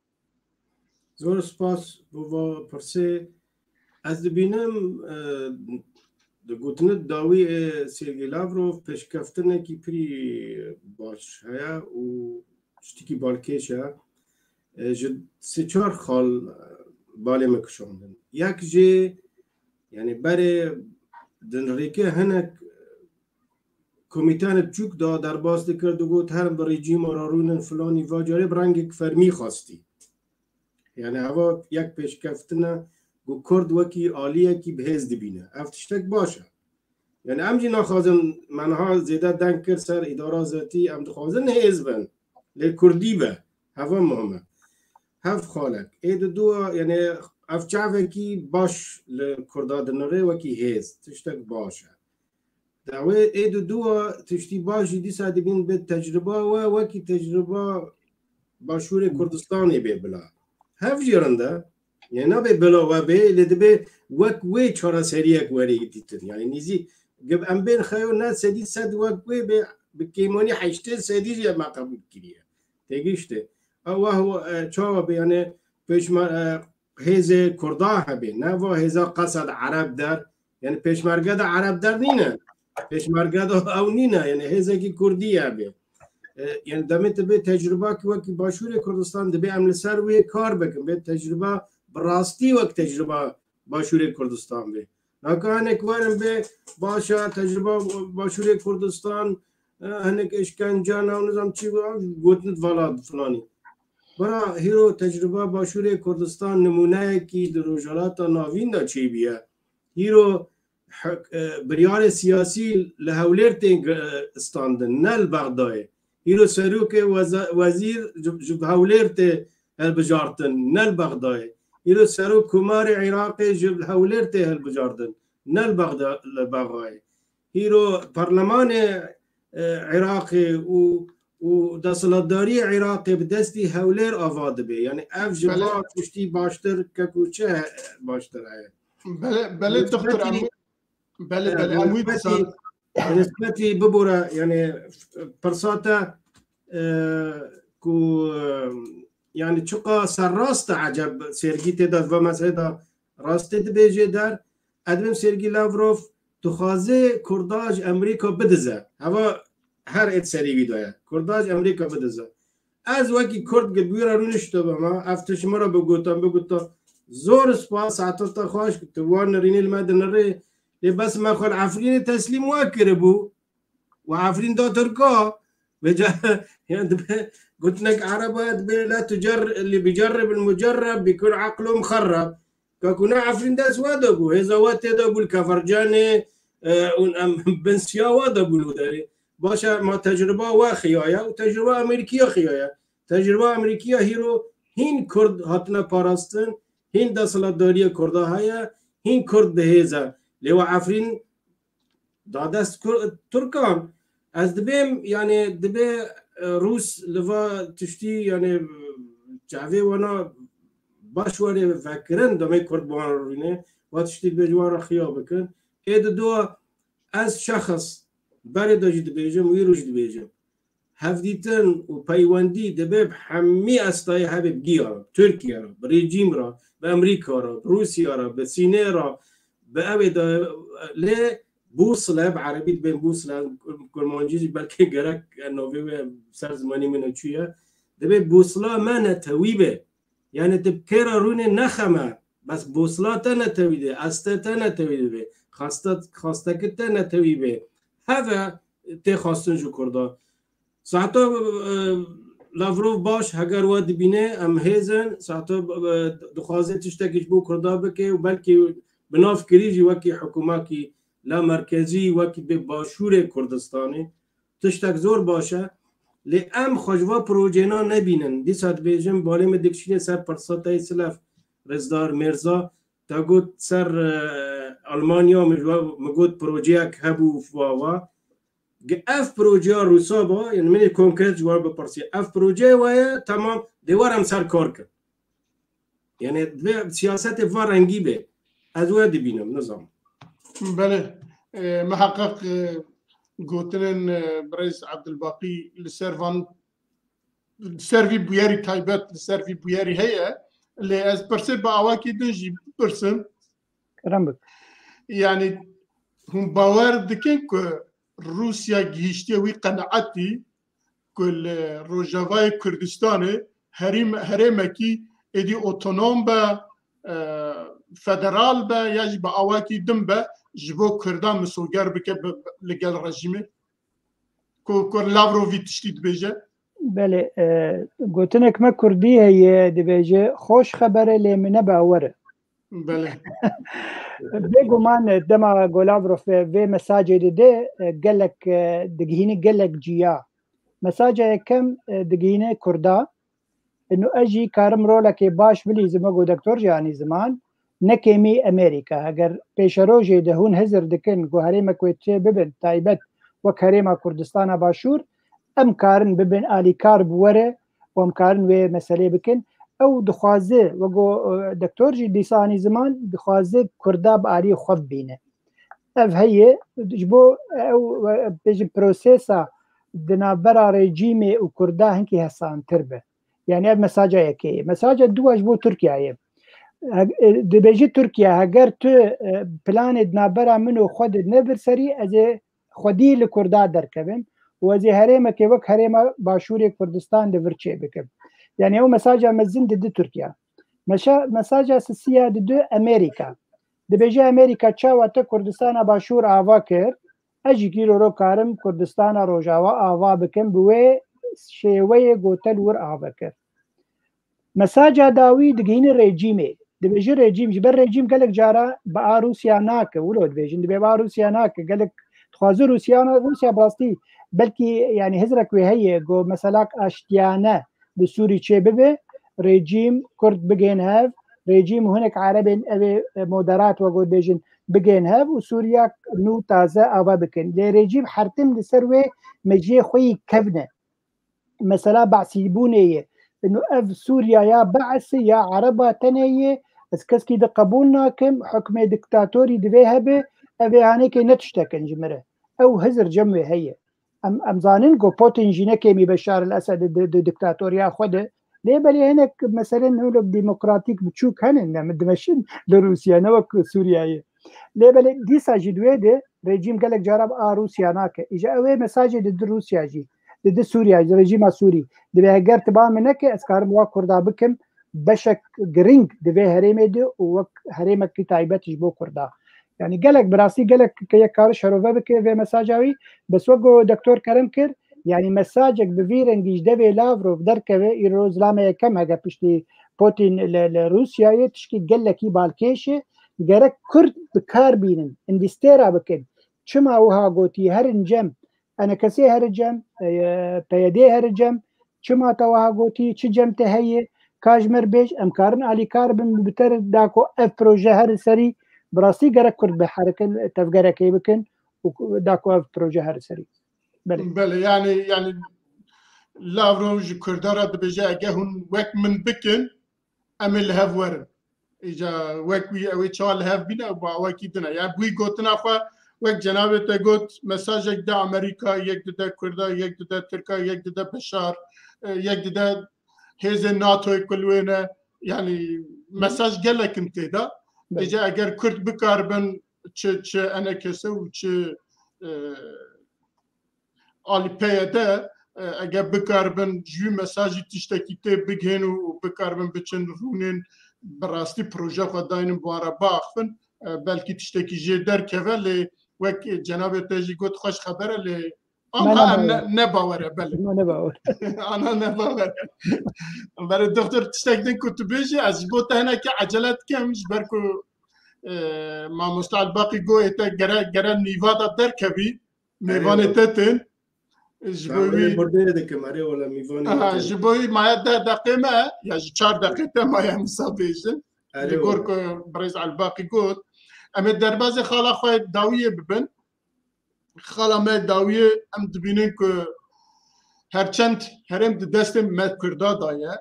زۆر سپاس بۆ پرسێ ئەس دەبینم دەگوتنت داوی سێرگی لاڤرۆڤ پێشکەفتنێکی پری باش هەیە و شتێکی بالکێشە ji sê çar xal balê me kişandin yek jê yani berê dinrêke hinek komîtenek çûk da derbas dikir digot her bi rejîma rarûnin filanî va carê bi rengek fermî xastî yani hava yek pêşkeftina ku Kurd wekî aliyekî bihêz dibîne ev tiştek baş e yani em jî naxwazin menha zêde deng kir ser îdara zetî em dixwazin hêz bin lê Kurdî be heva muhim e hev xalek ê diduwa yani ev çavekî baş li Kurda dinirê wekî hêz tiştek baş e dawê ê diduwa tiştî baş jî dîsa dibîn bi tecrüba we wekî tecrüba Başûrê Kurdistanê bê bila hev jirinde yani nabe bila we bê lê dibe wek wê çareseriyek werê dîtin yani nîzî gib em bên xeyo ne sedî sed wek wê bê bi kêmanî heştê sedî jî me qebûl kiriye têgihiştê ew çawa bê yani pêşmer hêzê Kurda hebê ne va hêza qesed Ereb der yani pêşmerge de Ereb der nîne pêşmerge de ew nîne yani hêzekî Kurdî hebê yani demê te bê tecrüba ki wekî Başûrê Kurdistan dibe em li ser wê kar bikin bê tecrüba bi rastî wek tecrüba Başûrê Kurdistan bê naka hinek werin bê başa tecrüba Başûrê Kurdistan hinek işkence nizam çî gotin vala filanî bira hîro tecrüba Başûrê Kurdistan nimuneyekî di rojhilata navîn de çêbiye hîro biryarê siyasî li Hewlêr tên standin ne li Bexdayê hîro serokê wezîr ji Hewlêr tê helbijartin ne li Bexdayê hîro serok Kumarê Iraqê ji Hewlêr tê helbijartin ne li Bexdayê hîro Parlemanê Iraqê û desthilatdariyê Iraqê bi destî Hewlêr ava dibe yani ev ji tiştî baştir keku çi baştir heye belê doktor nisbetî bibore yani pirsate ku yani çiqa serrast e eceb sergî têda ve meseda rastê dibêje der edibim Sergî Lavrov dixwaze Kurda ji Emerîka bidize heva her et serî vî daye Kurda ji Emerîka bidize ez wekî Kurd gilbûra rûnişte bema ev tişmira biguta zor spas saetata xweş tu wan nirînê li me dinirê lê bes me xwe Efrînê teslîm we kiribû û Efrîn da Tirka yani dibe gotinek Ereba dibe la tucer li bicerib almucerreb bikun aqlu mxerreb kaku ne Efrîn dest we dabû hêza we têda bû li Kefercanê bin siya we dabû derê باشه ما تجربه و خیایا و تجربه امریکیه خیایا تجربه امریکیه هیرو هین کرد هاتنا پاراستن هین دستلاتداری کرده های هین کرد دهیزه لیو عفرین دادست ترکان از دبیم یعنی دبی روس لوا تشتی یعنی جاوی وانا باشواره فکرن دمی کرد بوان روینه و تشتی بجوار خیا بکن اید دو از شخص برای داجی دبیجم وی روش دبیجم هفدیتن و پیوندی دبیب همی استای هبیب گیارا ترکیه را به رژیم را به امریکا را به روسیه را به سینه را به اوی دا لی بوصله بعربی بین بوصله کرمانجی بلکه گرک نوی سر زمانی منو چیه دبیب بوصله من نتویبه یعنی تبکر رونه نخمه بس بوصله تا نتویده استه تا نتویده خواسته که تا نتویبه هذا تی خواستن جو کرده ساعتا لاوروف باش هگر واد بینه ام هیزن ساعتا دخوازه تشتکیش بو کرده بکه و بلکه بناف کریجی وکی حکوماتی لا مرکزی وکی به باشور کردستانی تشتک زور باشه لی ام خوشوا پروژینا نبینن دی ساعت بیجم بالیم دکشینه سر پرساتای سلف رزدار مرزا تا گود سر آلمانیا مگود پروژه هبو فواوا اف پروژه روسا با یعنی من کنکرت جواب بپرسی اف پروژه وای تمام دیوارم سر کار کرد یعنی سیاست وارنگی به از وای بینم نظام بله محقق گوتنن برئیس عبدالباقی لسروان سروی بویاری تایبت سروی بویاری هیا لی از پرسه با آواکی دنجی پرسم یعنی هم باور دکن که روسیا گیشتی وی قناعتی کل روجاوای کردستان هرمکی ادی اتونوم با فدرال با یا با آواکی دم با جبو کردان مسوگر بکه لگل رژیمه که لاورووی تشتید بیجه بله گوتنک ما کردی هی دی بیجه خوش خبره لی منه باوره بله بگو من دما گلاوروف و مساجه دیده گلک دگهینی گلک جیا مساجه کم دگهینه کردا انو اجی کارم رولکی باش بلی زمگو دکتور جانی زمان نکیمی امریکا اگر پیش روژه دهون هزر دکن گو هریم کویتچه ببن تایبت وک هریم کردستان باشور ام کارن ببن آلی کار بوره و ام کارن و مسئله بکن او دخوازه وگو دکتور جی دیسانی زمان دخوازه کردا با آلی خوف بینه اف هیه جبو او بیج پروسیسا دنابرا رژیم و کردا هنکی حسان تربه یعنی اف مساجه یکی مساجه دو اجبو ترکیه دی بیجی ترکیه اگر تو پلان دنابرا منو خود نبر سری از خودی لکردا درکبن و از هریم که وک هریم باشور کردستان دی ورچه بکن یعنی او مساجه مزین دی ترکیه مساجه اساسیه دی امریکا دی بیجی امریکا چاوتا کردستان باشور آوا کرد اجی گیرو رو کارم کردستان روجاوا آوا بکن بوی شیوه گوتل ور آوا کرد مساجه داوی دگین رژیمه دی بیجی رژیم جبر رژیم گلک جارا با روسیا ناکه ولو دی بیجین دی با روسیا ناکه گلک تخوازه روسیا باستی بلکه یعنی هزرک وی هیه گو مثلا اشتیانه دی سوری چه ببه رژیم کرد بگین هف رژیم هنک عربین اوی مدرات و گو بیجین بگین هف و سوریا نو تازه آوا بکن دی رژیم حرتم دی سروی مجیه خوی کفنه مثلا بعثیبونه انه اف سوريا يا بعث يا عربة تنية بس كسكي ده قبول ناكم حكم دكتاتوري دبيها به ابي هانيك نتشتكن جمره او هزر جموي هي ام زانين جو بوتين جينكيمي بشار الاسد دكتاتوريا خده ليه بلي هناك مثلا نقول ديمقراطيك بتشوك هن مدمشين لروسيا نوك سوريا ليه بلي دي ساجدوي ده رجيم قالك جرب روسيا ناك اجا اوي مساجد ضد روسيا جي ضد سوريا رژیم سوری دبی اگر تبا منک اسکارم وا کردا بکم بشک گرینگ دبی هریم دی و هریم کی تایبتش بو کردا یعنی گلک براسی گلک کی کار شروع بک و مساجوی بس وگو دکتور کرم کر یعنی مساجک بویرنگیش دبی لاوروف درکوی ایروز لامه کم اگه پشتی پوتین لروسیا تشکی گلکی بالکیشه گرک کرد بکار بینن انوسترا بکن چما وها گوتی هر انجم انا كسي هرجم بيدي هرجم چما توها گوتی چ جمته هي کاجمر بیش امکارن علی کار بن بتر داکو اف پروژه هر سری براستی گره کرد به حرکت تفگره کی بکن و داکو اف پروژه هر سری بله يعني لاوروج كردارا دبجا اجاهن وك من بكن امل هاف ورن اجا وك وي اوي تشال هاف بينا با وكيدنا يا بوي غوتنا خا وك جناب تغوت مساج دا امريكا يك دا كردا يك دا تركا يك دا بشار يك دا هيز ناتو كلوينا يعني مساج قالك انت دا اجا اگر كرد بكاربن تش انا كسو تش آلی پیاده اگر بکاربن جوی مساجی تشتکی ته بگهن و بکاربن بچن رونین براستی پروژه خود داینم بارا باخفن بلکی تشتکی جه در که لی وک جناب تاجی گوت خوش خبره لی آنها نباوره بله آنها نباوره برای دکتر تشتک دن کتبیجی از بوته هنه که عجلت کمش برکو ما مستعال باقی گو ایتا گره نیوادا در کبی میوان تتن جبوی برده ده کماره ولا میوانی جبوی ما 10 دقیقه ما یا 4 دقیقه ما یا مسابیجن لگور که برز الباقی گود اما درباز خالا خواهد داویه ببن خالا ما داویه ام دبینن که هرچند هرم دستم مد کردا دایه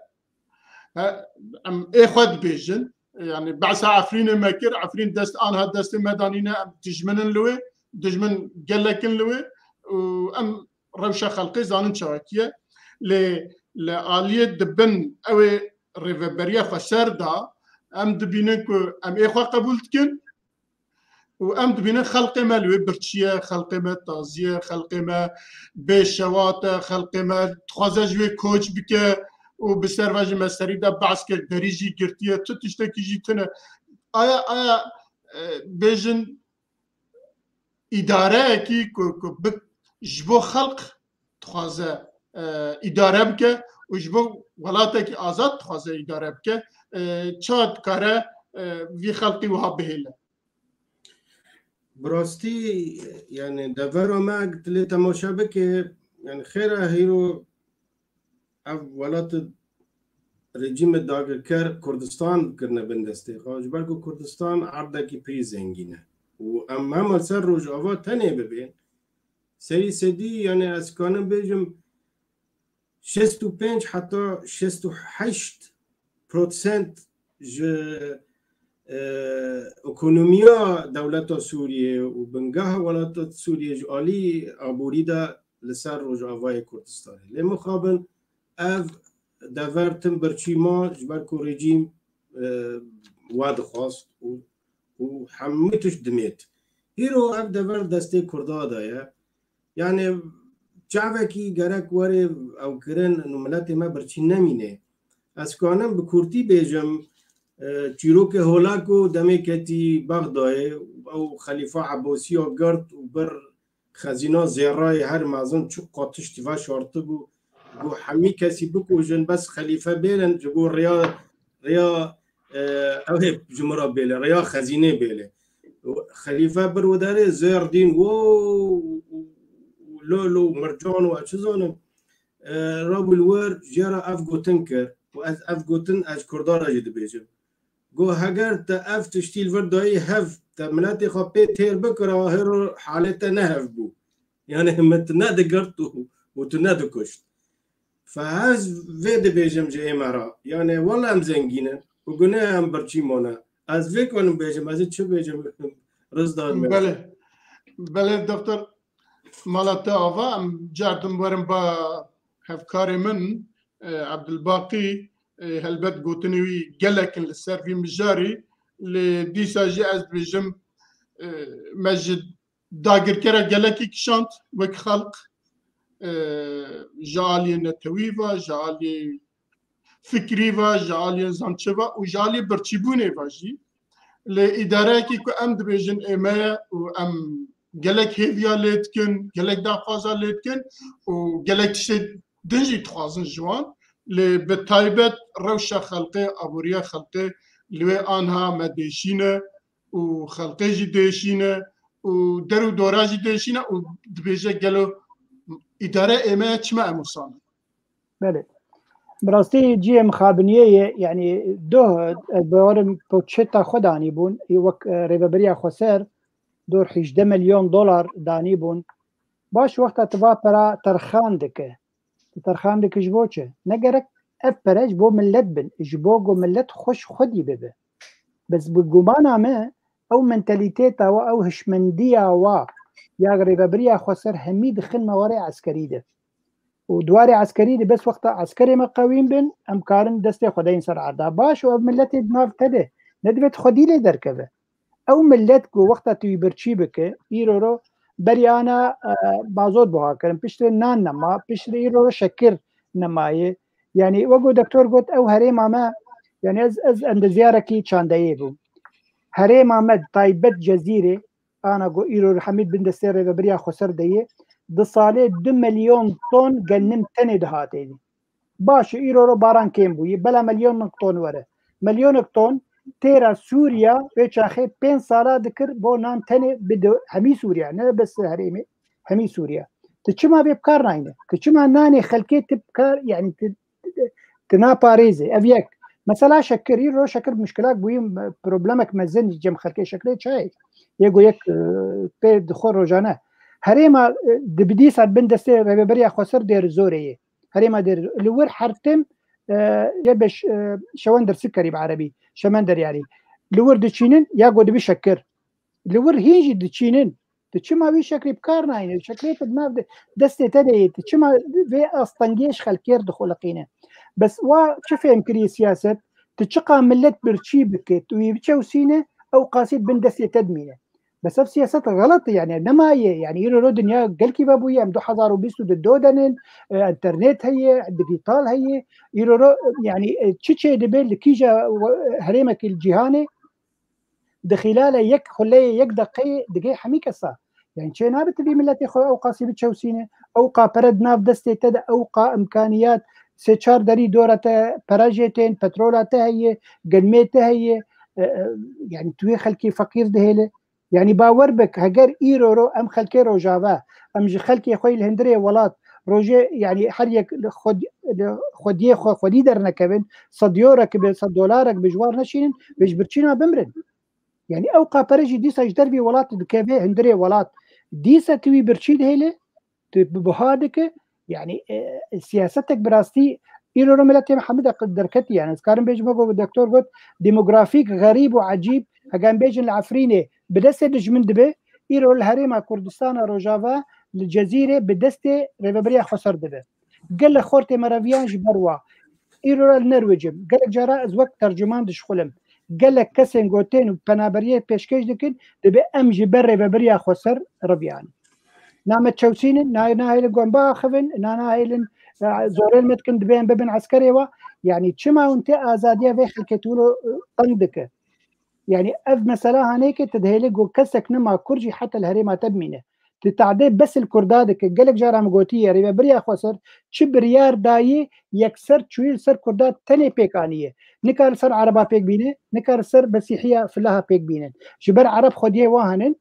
ام ای خود بیجن يعني بعد عفرين مكر عفرين دست آنها دست مدانينا دجمن لوي دجمن جلكن لوي وام روشة خلقي زانن شواكية لآلية دبن أو ريفبريا خسردا أم دبينك أم إخوة قبولتكن وأم دبينك خلقي ما لوي برتشية خلقي ما تازية خلقي ما بشوات خلقي ما تخازجوي كوچ بك وبسرواج مستري دا بعسك دريجي قرتية تتشتكي جيتنا آيا بيجن إدارة كي بك جبو خلق تخوازه اداره بکه و جبو ولاتك آزاد تخوازه اداره بکه چاد کاره وی خلقی وها بهیله براستی يعني دفر ما قلت لي تماشا بك يعني خير هيرو ولات رژیم داگرکر کردستان کرنه بندسته خواهج برگو کردستان عرضه کی پری زنگینه و اما ملسر روجاوا تنه ببین سری سدی یعنی از کانم بیجم 65 حتی 68% اکونومیا دولت سوریه و بنگاه ولایت سوریه جالی عبوری دا لسر روجاوای کردستان لمقابل اف دورتم برچیما جبر کو رژیم واد خواست و حمیتش دمیت هیرو اف دور دسته کردا دایا يعني شعبكي جرك وري او كرن انه ملاتي ما برشي نمينه اسكانم بكورتي بيجم تشيروك هولاكو دميكتي بغداد او خليفه عباسي او قرط وبر خزينه زراي هر مازن شو قاتش تفا شرط بو حمي كسي بكو جن بس خليفه بيلن جبو ريا او جمره بيله ريا خزينه بيله خليفه بر وداري زير دين و لولو مرجان وأشزانم راب الور جرا أفجو تنكر وأفجو تن أج كردارا جد بيجم جو هجر تأف تشتيل فرداي هف تمناتي خبي تير بكرة هيرو حالته نهف بو يعني هم تناد قرطو وتناد كشت فهز فيد بيجم جاي مرا يعني والله أم زنجينة وقلنا أم برشيمونا از فيك ونم بيجم از شو بيجم رزدار بله دكتور مالات آوا ام جاردم ورم با هفکار من عبدالباقی هلبت گوتنوی گلکن لسر في مجاري لديسا جي از بيجم مجد داگر كرا گلكي كشانت وك خلق جالي نتويفا جالي فكريفا جالي زانچوا و جالي برچيبوني واجي لإدارة كي كو ام دبيجن ايمايا و ام gelek hevya letkin, gelek daha fazla letkin, o gelek işte dinci tuhazın juan, le betaybet revşa xalqe, aburiya xalqe, le anha medeşine, o xalqe ji deşine, o deru doraji deşine, o dibêje gelo إدارة إما كما أموسان. بله. براستی جی مخابنیه یعنی دو بارم پوچتا خدانی بون وک ریبریا خسر دور 18 مليون دلار دانی بون باش وقت اتبا پرا ترخان دکه ترخان دکه جبو چه نگرک اپرج بو ملت بن جبو گو ملت خوش خودی ببه بس بگومانا ما او منتاليتيتا او هشمندية و یا ریبریا خسر همي دخل موارع عسكري ده ودواري عسكري دي بس وقت عسكري مقاوين بن امكارن دستي خدين سر عرضا باش و ملتي دماغ تده ندبت خدي لي دركبه او ملت کو وقت توي برچي بك ايرو بريانا بازود بها كرم بيشتري نان نما بيشتري ايرو شكر نمايه يعني وقو دكتور قلت او هري ماما يعني از عند زياركي چاندايبو هري ماما طيبت جزيره انا قو ايرو حميد بن دستير بريا خسر ديه دو ساله 2 مليون طن گنم تنه دهاته باش ايرو باران كيم بوي بلا مليون طن وره مليون طن تيرا سوريا بيچاخه 5 ساله دكر بو نان تنه بدو همي سوريا نه بس هريمي همي سوريا تچما بكار ناينه كچما ناني خلكي تبكار يعني تنا باريزي افيك مثلا شكر ايرو شكر مشكلات بوي بروبلمك مزن جم خلكي شكله شاي يقول يك بي دخول روجانه هريما دبدي سات بندسي ربريا خسر دير زوريه هريما دير لور حرتم يبش شواندر سكري بعربي شمندر يعني لور دچينن يا قد بشكر لور هيجي دچينن تچما بي شكل بكارنا يعني شكليت ما دستي تدي تچما في اصطنجيش خلكير دخولقينه بس وا شوف يمكن سياسه تشقى ملت برشي بك ويبچوسينه او قاصد بندسي تدمينه بس سياسات غلط يعني انما يعني يرو دنيا قال كيف ابويا مدو حضار وبيسو دودنن انترنت هي ديجيتال هي يرو يعني تشي دبل كيجا هريمك الجهاني دخلال يك خليه يك دقيقه حميك الصا يعني شي نابت بي ملتي خو او قاسي بتشوسينه او قا برد ناف دستي تد او قا امكانيات سيشار دري دورته براجيتين بترولته هي قلميته هي يعني توي خلكي فقير دهله يعني باور بك هجر ايرو ام خلكي روجافا ام خلكي خوي الهندريه ولات روجي يعني حريك خدي درنا كبن صديورك ب $100 بجوار نشين بجبرتشينا بمرن يعني اوقا برجي ديسا جدربي ولات دكابي هندريه ولات ديسا توي برشيد هيله بهادك يعني سياستك براستي ايرو ملتي محمد دركتي يعني كارم بيج مغو الدكتور قلت ديموغرافيك غريب وعجيب هجان بيجن العفرينه بدسته دجمن دبه ايرو الهريمه كردستان روجافا الجزيره بدسته ريبريا خسر دبه قال خورتي مرافيان جبروا ايرو النرويج قال جرا از وقت ترجمان دشخلم قال لك كسن غوتين وبنابريه بيشكش دكن دبه ام جبر ريبريا خسر ربيان نعم تشوسين نا هايل غومبا خفن نا هايل زوريل متكن دبين ببن عسكري يعني تشما وانت ازاديه في خلكتولو طندك يعني اف مثلا هنيك تدهيلك وكسك نما كرجي حتى الهريمه تبمينه تتعدي بس الكردادك قالك جارة مقوتية ريبا بريا خسر شبريار داي يكسر تشويل سر كرداد تاني بيكانية نكار سر عربا بيك بينه نكار سر مسيحية فلاها بيك بينه جبر عرب خديه واهنن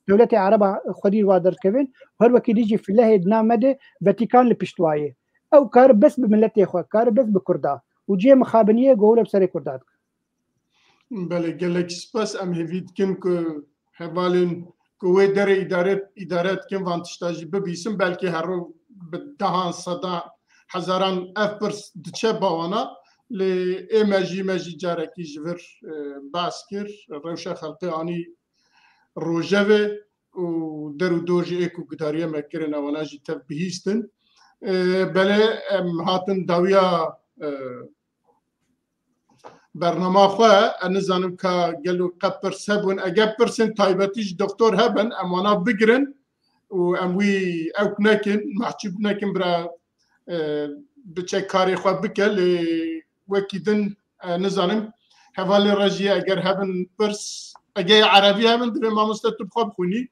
دولتي عربا خدي وادر كفن هر وكي يجي في الله دنا مدى فاتيكان لبشتوايه او كار بس بملتي اخوة كار بس بكردا وجي مخابنية قولة بسري كرداد بله گلک سپاس ام هفید کم که حوالین کوه در ادارات کم وانتشتاجی ببیسم بلکه هر رو به دهان صدا هزاران افرس دچه باوانا لی مجی جارکی جور باس کر روشه خلقی آنی روژه و در و دوجی اکو گداریه مکرن آوانا جی تف بهیستن بله هاتن داویا برنامه خواه نزانم که گلو قبر سبون اگه پرسن تایبتیش دکتر هبن امانا بگرن و اموی اوک نکن محچوب نکن برا بچه کاری خواه بکل وکی دن نزانم حوالی رجیه اگر هبن پرس اگه عربی هبن در مامسته تو بخواه بخونی؟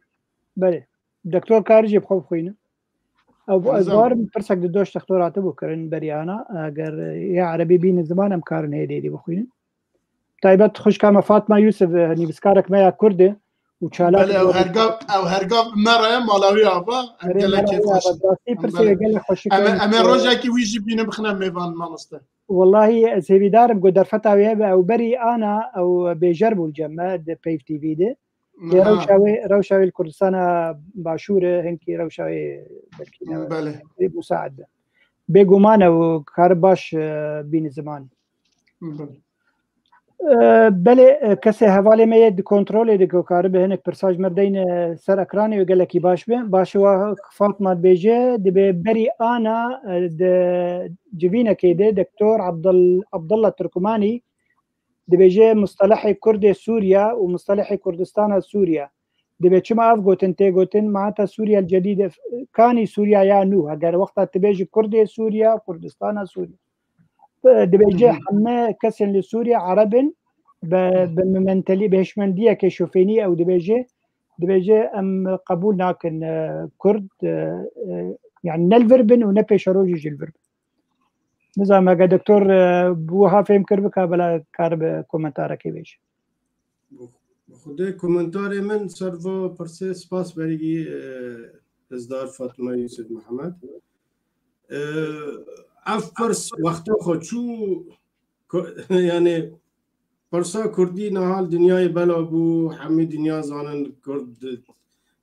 بله دکتر کارجی بخواه بخوینه او ازوار پرسک دوش دکتراته بکرن بریانا اگر یا عربی بین زمانم کارن هیدی بخوینه تایبت خوش کام فاطمه یوسف نی بسکارک ما کورده وچالاک بله او هرگاو مرا مالاوی آبا گلکی خوش اما روزا کی ویجی بینه بخنم میوان مامسته والله سيدارم قدر فتاوي او بري انا او بيجربوا الجمع بيف تي في دي روشاوي الكردستان باشوره هنكي روشاوي بله مساعده بيغومانا وكارباش بين زمان بله کسی حواله میاد کنترل دیگه کار به هنک پرساج مردین سر اکرانی و گلکی باش و فاطمه بیجه دی بری آنا د جوینا کیده دکتور عبدالله ترکمانی دی بیجه مصطلح کرد سوريا ومصطلح كردستان سوريا دی بیچ ما اف گوتن تی گوتن معناتها سوريا الجديده كاني سوريا يا نو اگر وقت تبيجي كرد سوريا كردستان سوريا دبيجي حما كسن لسوريا عرب بمنتلي بهشمنديه كشوفيني او دبيجي ام قبول ناكن كرد يعني نلفربن ونبيشروجي الفربن نظام هذا دكتور بوها فهم كربك بلا كارب كومنتارك بيش خدای کومنتار من سروا پرسه سپاس بریگی ازدار فاطمه یوسف محمد افرس وقتا خود چو یعنی پرسا کردی نهال دنیای بلا بو همه دنیا زانن کرد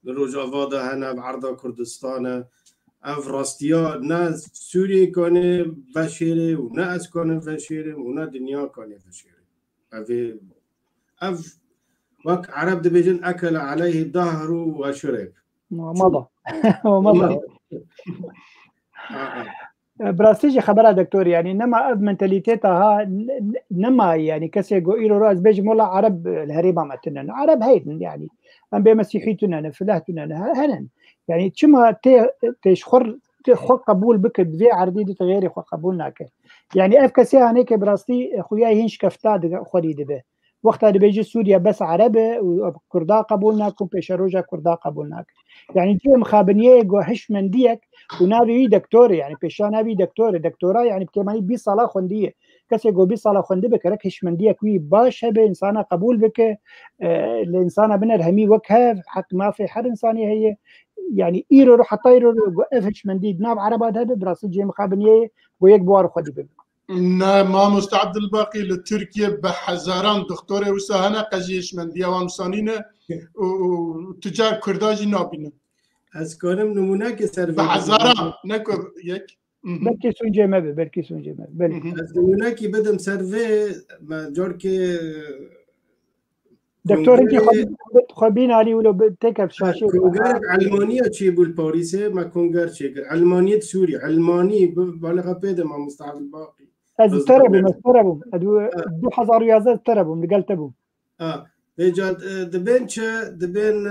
روجاوادا هنه عرضا کردستانه اف راستیا نه سوریه کنه بشیره و نه از کنه بشیره و نه دنیا کنه بشیره اف وك عرب دبيجن أكل عليه الظهر وشرب مضى مضى براستيجي خبرها دكتور يعني نما أب منتاليتيتها نما يعني كسي جو إيرو راس بيجي مولا عرب الهريبة متنن عرب هيتن يعني أم بمسيحيتنا فلاحتنا هنن يعني تشما تشخر قبول بك دفي عربي تغيري قبولنا كه يعني أف كسي هنيك براستي خويا هينش كفتاد خوري دبه وقتها بيجي سوريا بس عربي وكردا قبولناكم بيشروجا كردا قبولناك يعني جي مخابنيه جو هش من ديك ونابي دكتور يعني بيشانا بي دكتوراه يعني بكماني 20 ساله خونديه كسي جو 20 ساله خونده بكرك هش من ديك وي باش هبه انسانه قبول بك الانسانه بنر همي وكها حق ما في حر انساني هي يعني ايرو حتى ايرو هش من دي ناب عربات هذا براس جي مخابنيه ويك بوار خدي بك ما مستعد الباقي لتركيا بحزاران دكتور وسهنا قجيش من ديوان صانينه وتجار كرداجي نابينه از کارم نمونه که سر بحزاران نکر یک بلکه سونجه مبه بله از نمونه که بدم سروی ما جور که دكتور انت خبين علي ولو بتكب شاشه كونغر علمانيه تشي بول باريس ما كونغر تشي علمانيه سوري علماني بالغ بيد ما مستعد الباقي از تربو دو حزار يازات تربو من قلتبو بجد دبين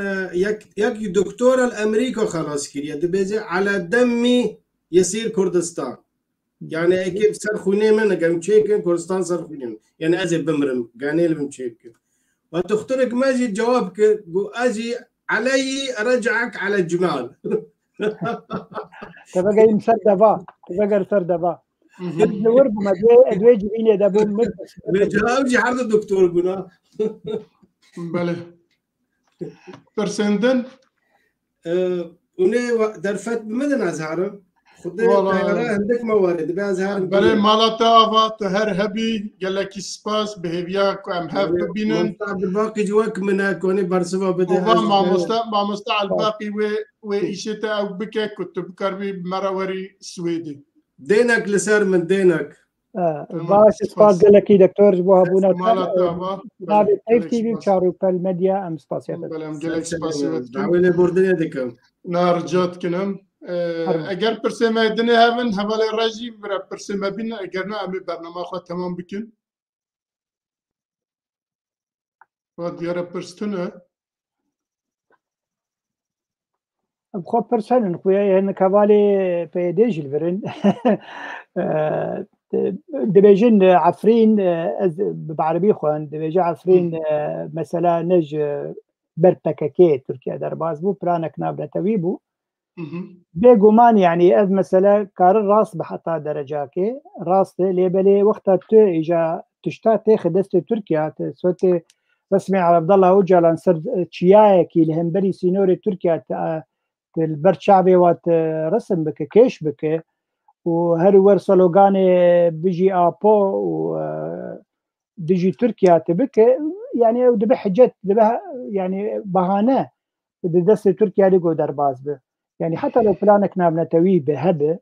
يك دكتور الامريكا خلاص كريا دبيجي على دمي يصير كردستان يعني اكيد سر خوني من قام تشيكن كردستان سر خوني يعني ازي بمرم قانيل بمشيكن وتخترق ماجي جوابك اجي علي ارجعك على الجمال تبقى مسردفا تبقى سردفا ورب ما ادوي جبيني ده بوم جوابي عرض الدكتور قلنا بله برسندن ونه درفت بمدن ازهارم خدای تیاره عندك موارد به ازهار بله مالاتا و تهر هبی گلکی سپاس بهویا کو ام هف ببینن باقی جواک من کنی برسوا بده ما مستعد باقي و ایشتا او بك كتب كربي مراوري سويدي دينك لسر من دينك باش سپاس گلکی دکتور جواب بونا مالاتا نابي اف تي في چارو پل مدیا ام سپاسیت بله ام گلک سپاسیت دعوی بردن دکم نارجات کنم اگر پرسیمه دنه هفن حواله راجی برا پرسیمه بین اگر نه امی برنامه خواهد تمام بکن و دیاره پرستونه بخوب پرسنن خویا هن كوالي بيديج الفرن دبيجن عفرين بعربي خوان دبيجي عفرين مثلا نج برتككي تركيا درباز بو برانا كناب تويبو بيغومان يعني اذ مثلا كار الراس بحطها درجاكي راس ليبلي وقتها اجا تشتا تاخذ دست تركيا سوتي رسمي عبد الله اوجلان سر تشياكي لهمبري سينوري تركيا البرد شعبي وات رسم بك كيش بك وهر ورسلوغان بيجي ابو بيجي تركيا تبك يعني دبه حجت دبه يعني بهانه دست تركيا لقوا درباز به يعني حتى لو بلانك نابنا توي بهبه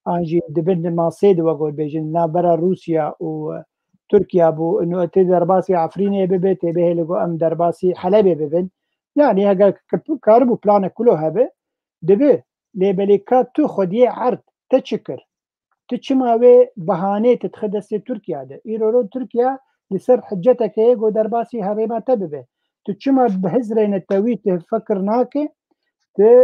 انجي دبن ما صيد وقول بيجن نابرا روسيا وتركيا بو انه درباسي عفريني ببيت به لقوا ام درباسي حلبي ببن يعني هذا كاربو بلانك كله هبه دبه لبليكات تو خديه عرض تشكر تشماوي بهانه تتخدس تركيا ده ايرو تركيا لسر حجتك يقو درباسي هريما تببه تشما بهزرين التويت تفكر ناكي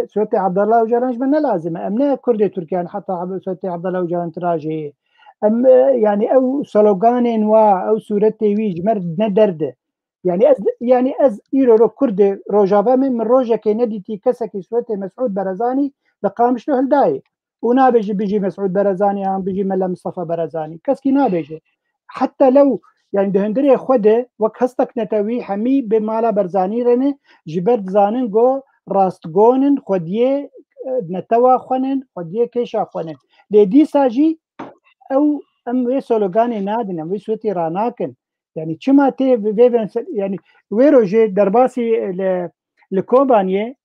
سوتي عبد الله وجلان من لازم امنا كردي تركيا حتى سوتي عبد الله وجلان تراجي ام يعني او سلوغان او صورتي ويج مرد ندرده يعني از ايرو كردي روجافا من روجا كي نديتي كسكي سوتي مسعود برزاني لقامش له الداي ونابجي بيجي مسعود برزاني عم بيجي ملا مصطفى برزاني كسكي نابجي حتى لو يعني دهندري خده وك هستك نتوي حمي بمالا برزاني رنه جبرت زانن جو راستگونن خوديه نتوا خونن خوديه كيشا خونن لدي ساجي او ام ويسولوغاني نادن ام ويسوتي راناكن يعني چما تي يعني ويروجي درباسي لكوبانيه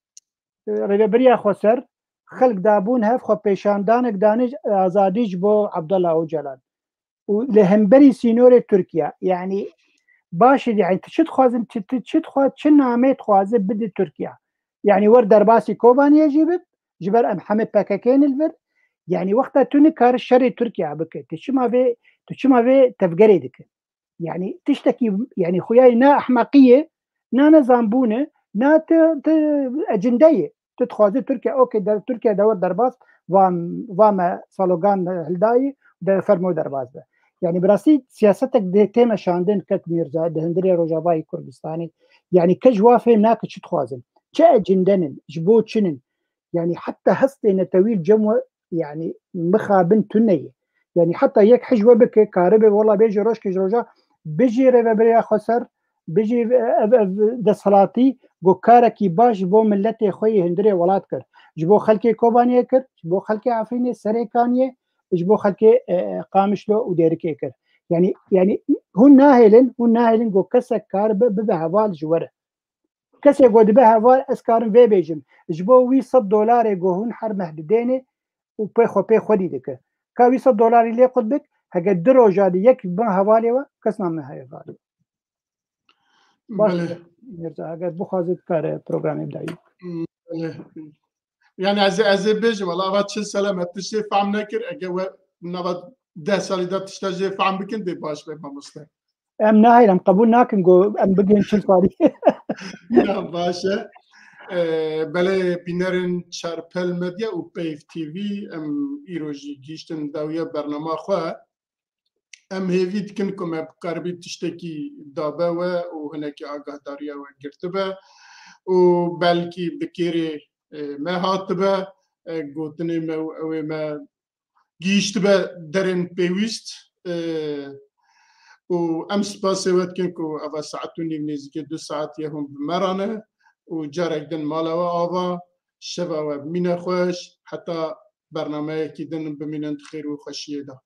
ريبريا خسر خلق دابون هف خو پیشاندانك دانج ازاديج بو عبد الله اوجلان ولهمبري سينوري تركيا يعني باش يعني تشد خوازن تشد خو چنامه خوازه بد تركيا يعني ور درباسي كوباني يجيب جبر محمد باكاكين الفر يعني وقتها توني كار الشري تركيا بك تشما في تفقري دك يعني تشتكي يعني خوياي نا احمقيه نا نظامبونه نا اجنديه تتخوازي تركيا اوكي تركيا دور درباس وام سلوغان هلداي ده فرمو درباس ده يعني براسي سياستك دي تيما شاندن كك ميرزا دهندري روجافاي كردستاني يعني كجوافه ناك تخوازن جاء جندن جبو تشنن يعني حتى هستي نتويل جمو يعني مخابن تنية يعني حتى يك حجوه بك كاربه والله بيجي روشك جروجا بيجي ريبريا خسر بيجي دسلاتي جو كاركي باش بو ملتي خوي هندري ولات كر جبو خلكي كوبانيه كر جبو خلكي عفريني سريكانيه جبو خلكي قامشلو وديركي كر يعني هون ناهلن جو كسك كاربه بهوال جوره كسي قد بها فال اسكارن في بيجم جبو وي $100 يقولون حر مهدديني وبيخو خدي دك كا وي $100 اللي قد بك هقد دروجا دي يك بها هوالي كسنا من هاي فالي بله يرجع هقد بخازت كار بروجرام يبدأي يعني از بيجم والله وقت شل سلامة تشي فهم نكر اجوا نبض 10 سال دا تشتجي فهم بكن دي باش بما مستقبل ام ناهي ام قبول ناكن جو ام بگین چل سالی نه باشه بله بینرن چارپل مدیا و پیف تیوی ام ایروجی گیشتن داویا برنامه خواه ام هیوید کن کم بقربی تشتکی دابه و هنکی آگاه داریا و گرتبه و بلکی بکیری ما هاتبه گوتنی ما گیشتبه درن پیویست وامس باسي واتكنكو افا ساعتوني بنيزكي 2 ساعات يهم بمرانه وجارك دن مالا افا شبا ومينا خوش حتى برنامج كي دن بمينا خير وخشيه ده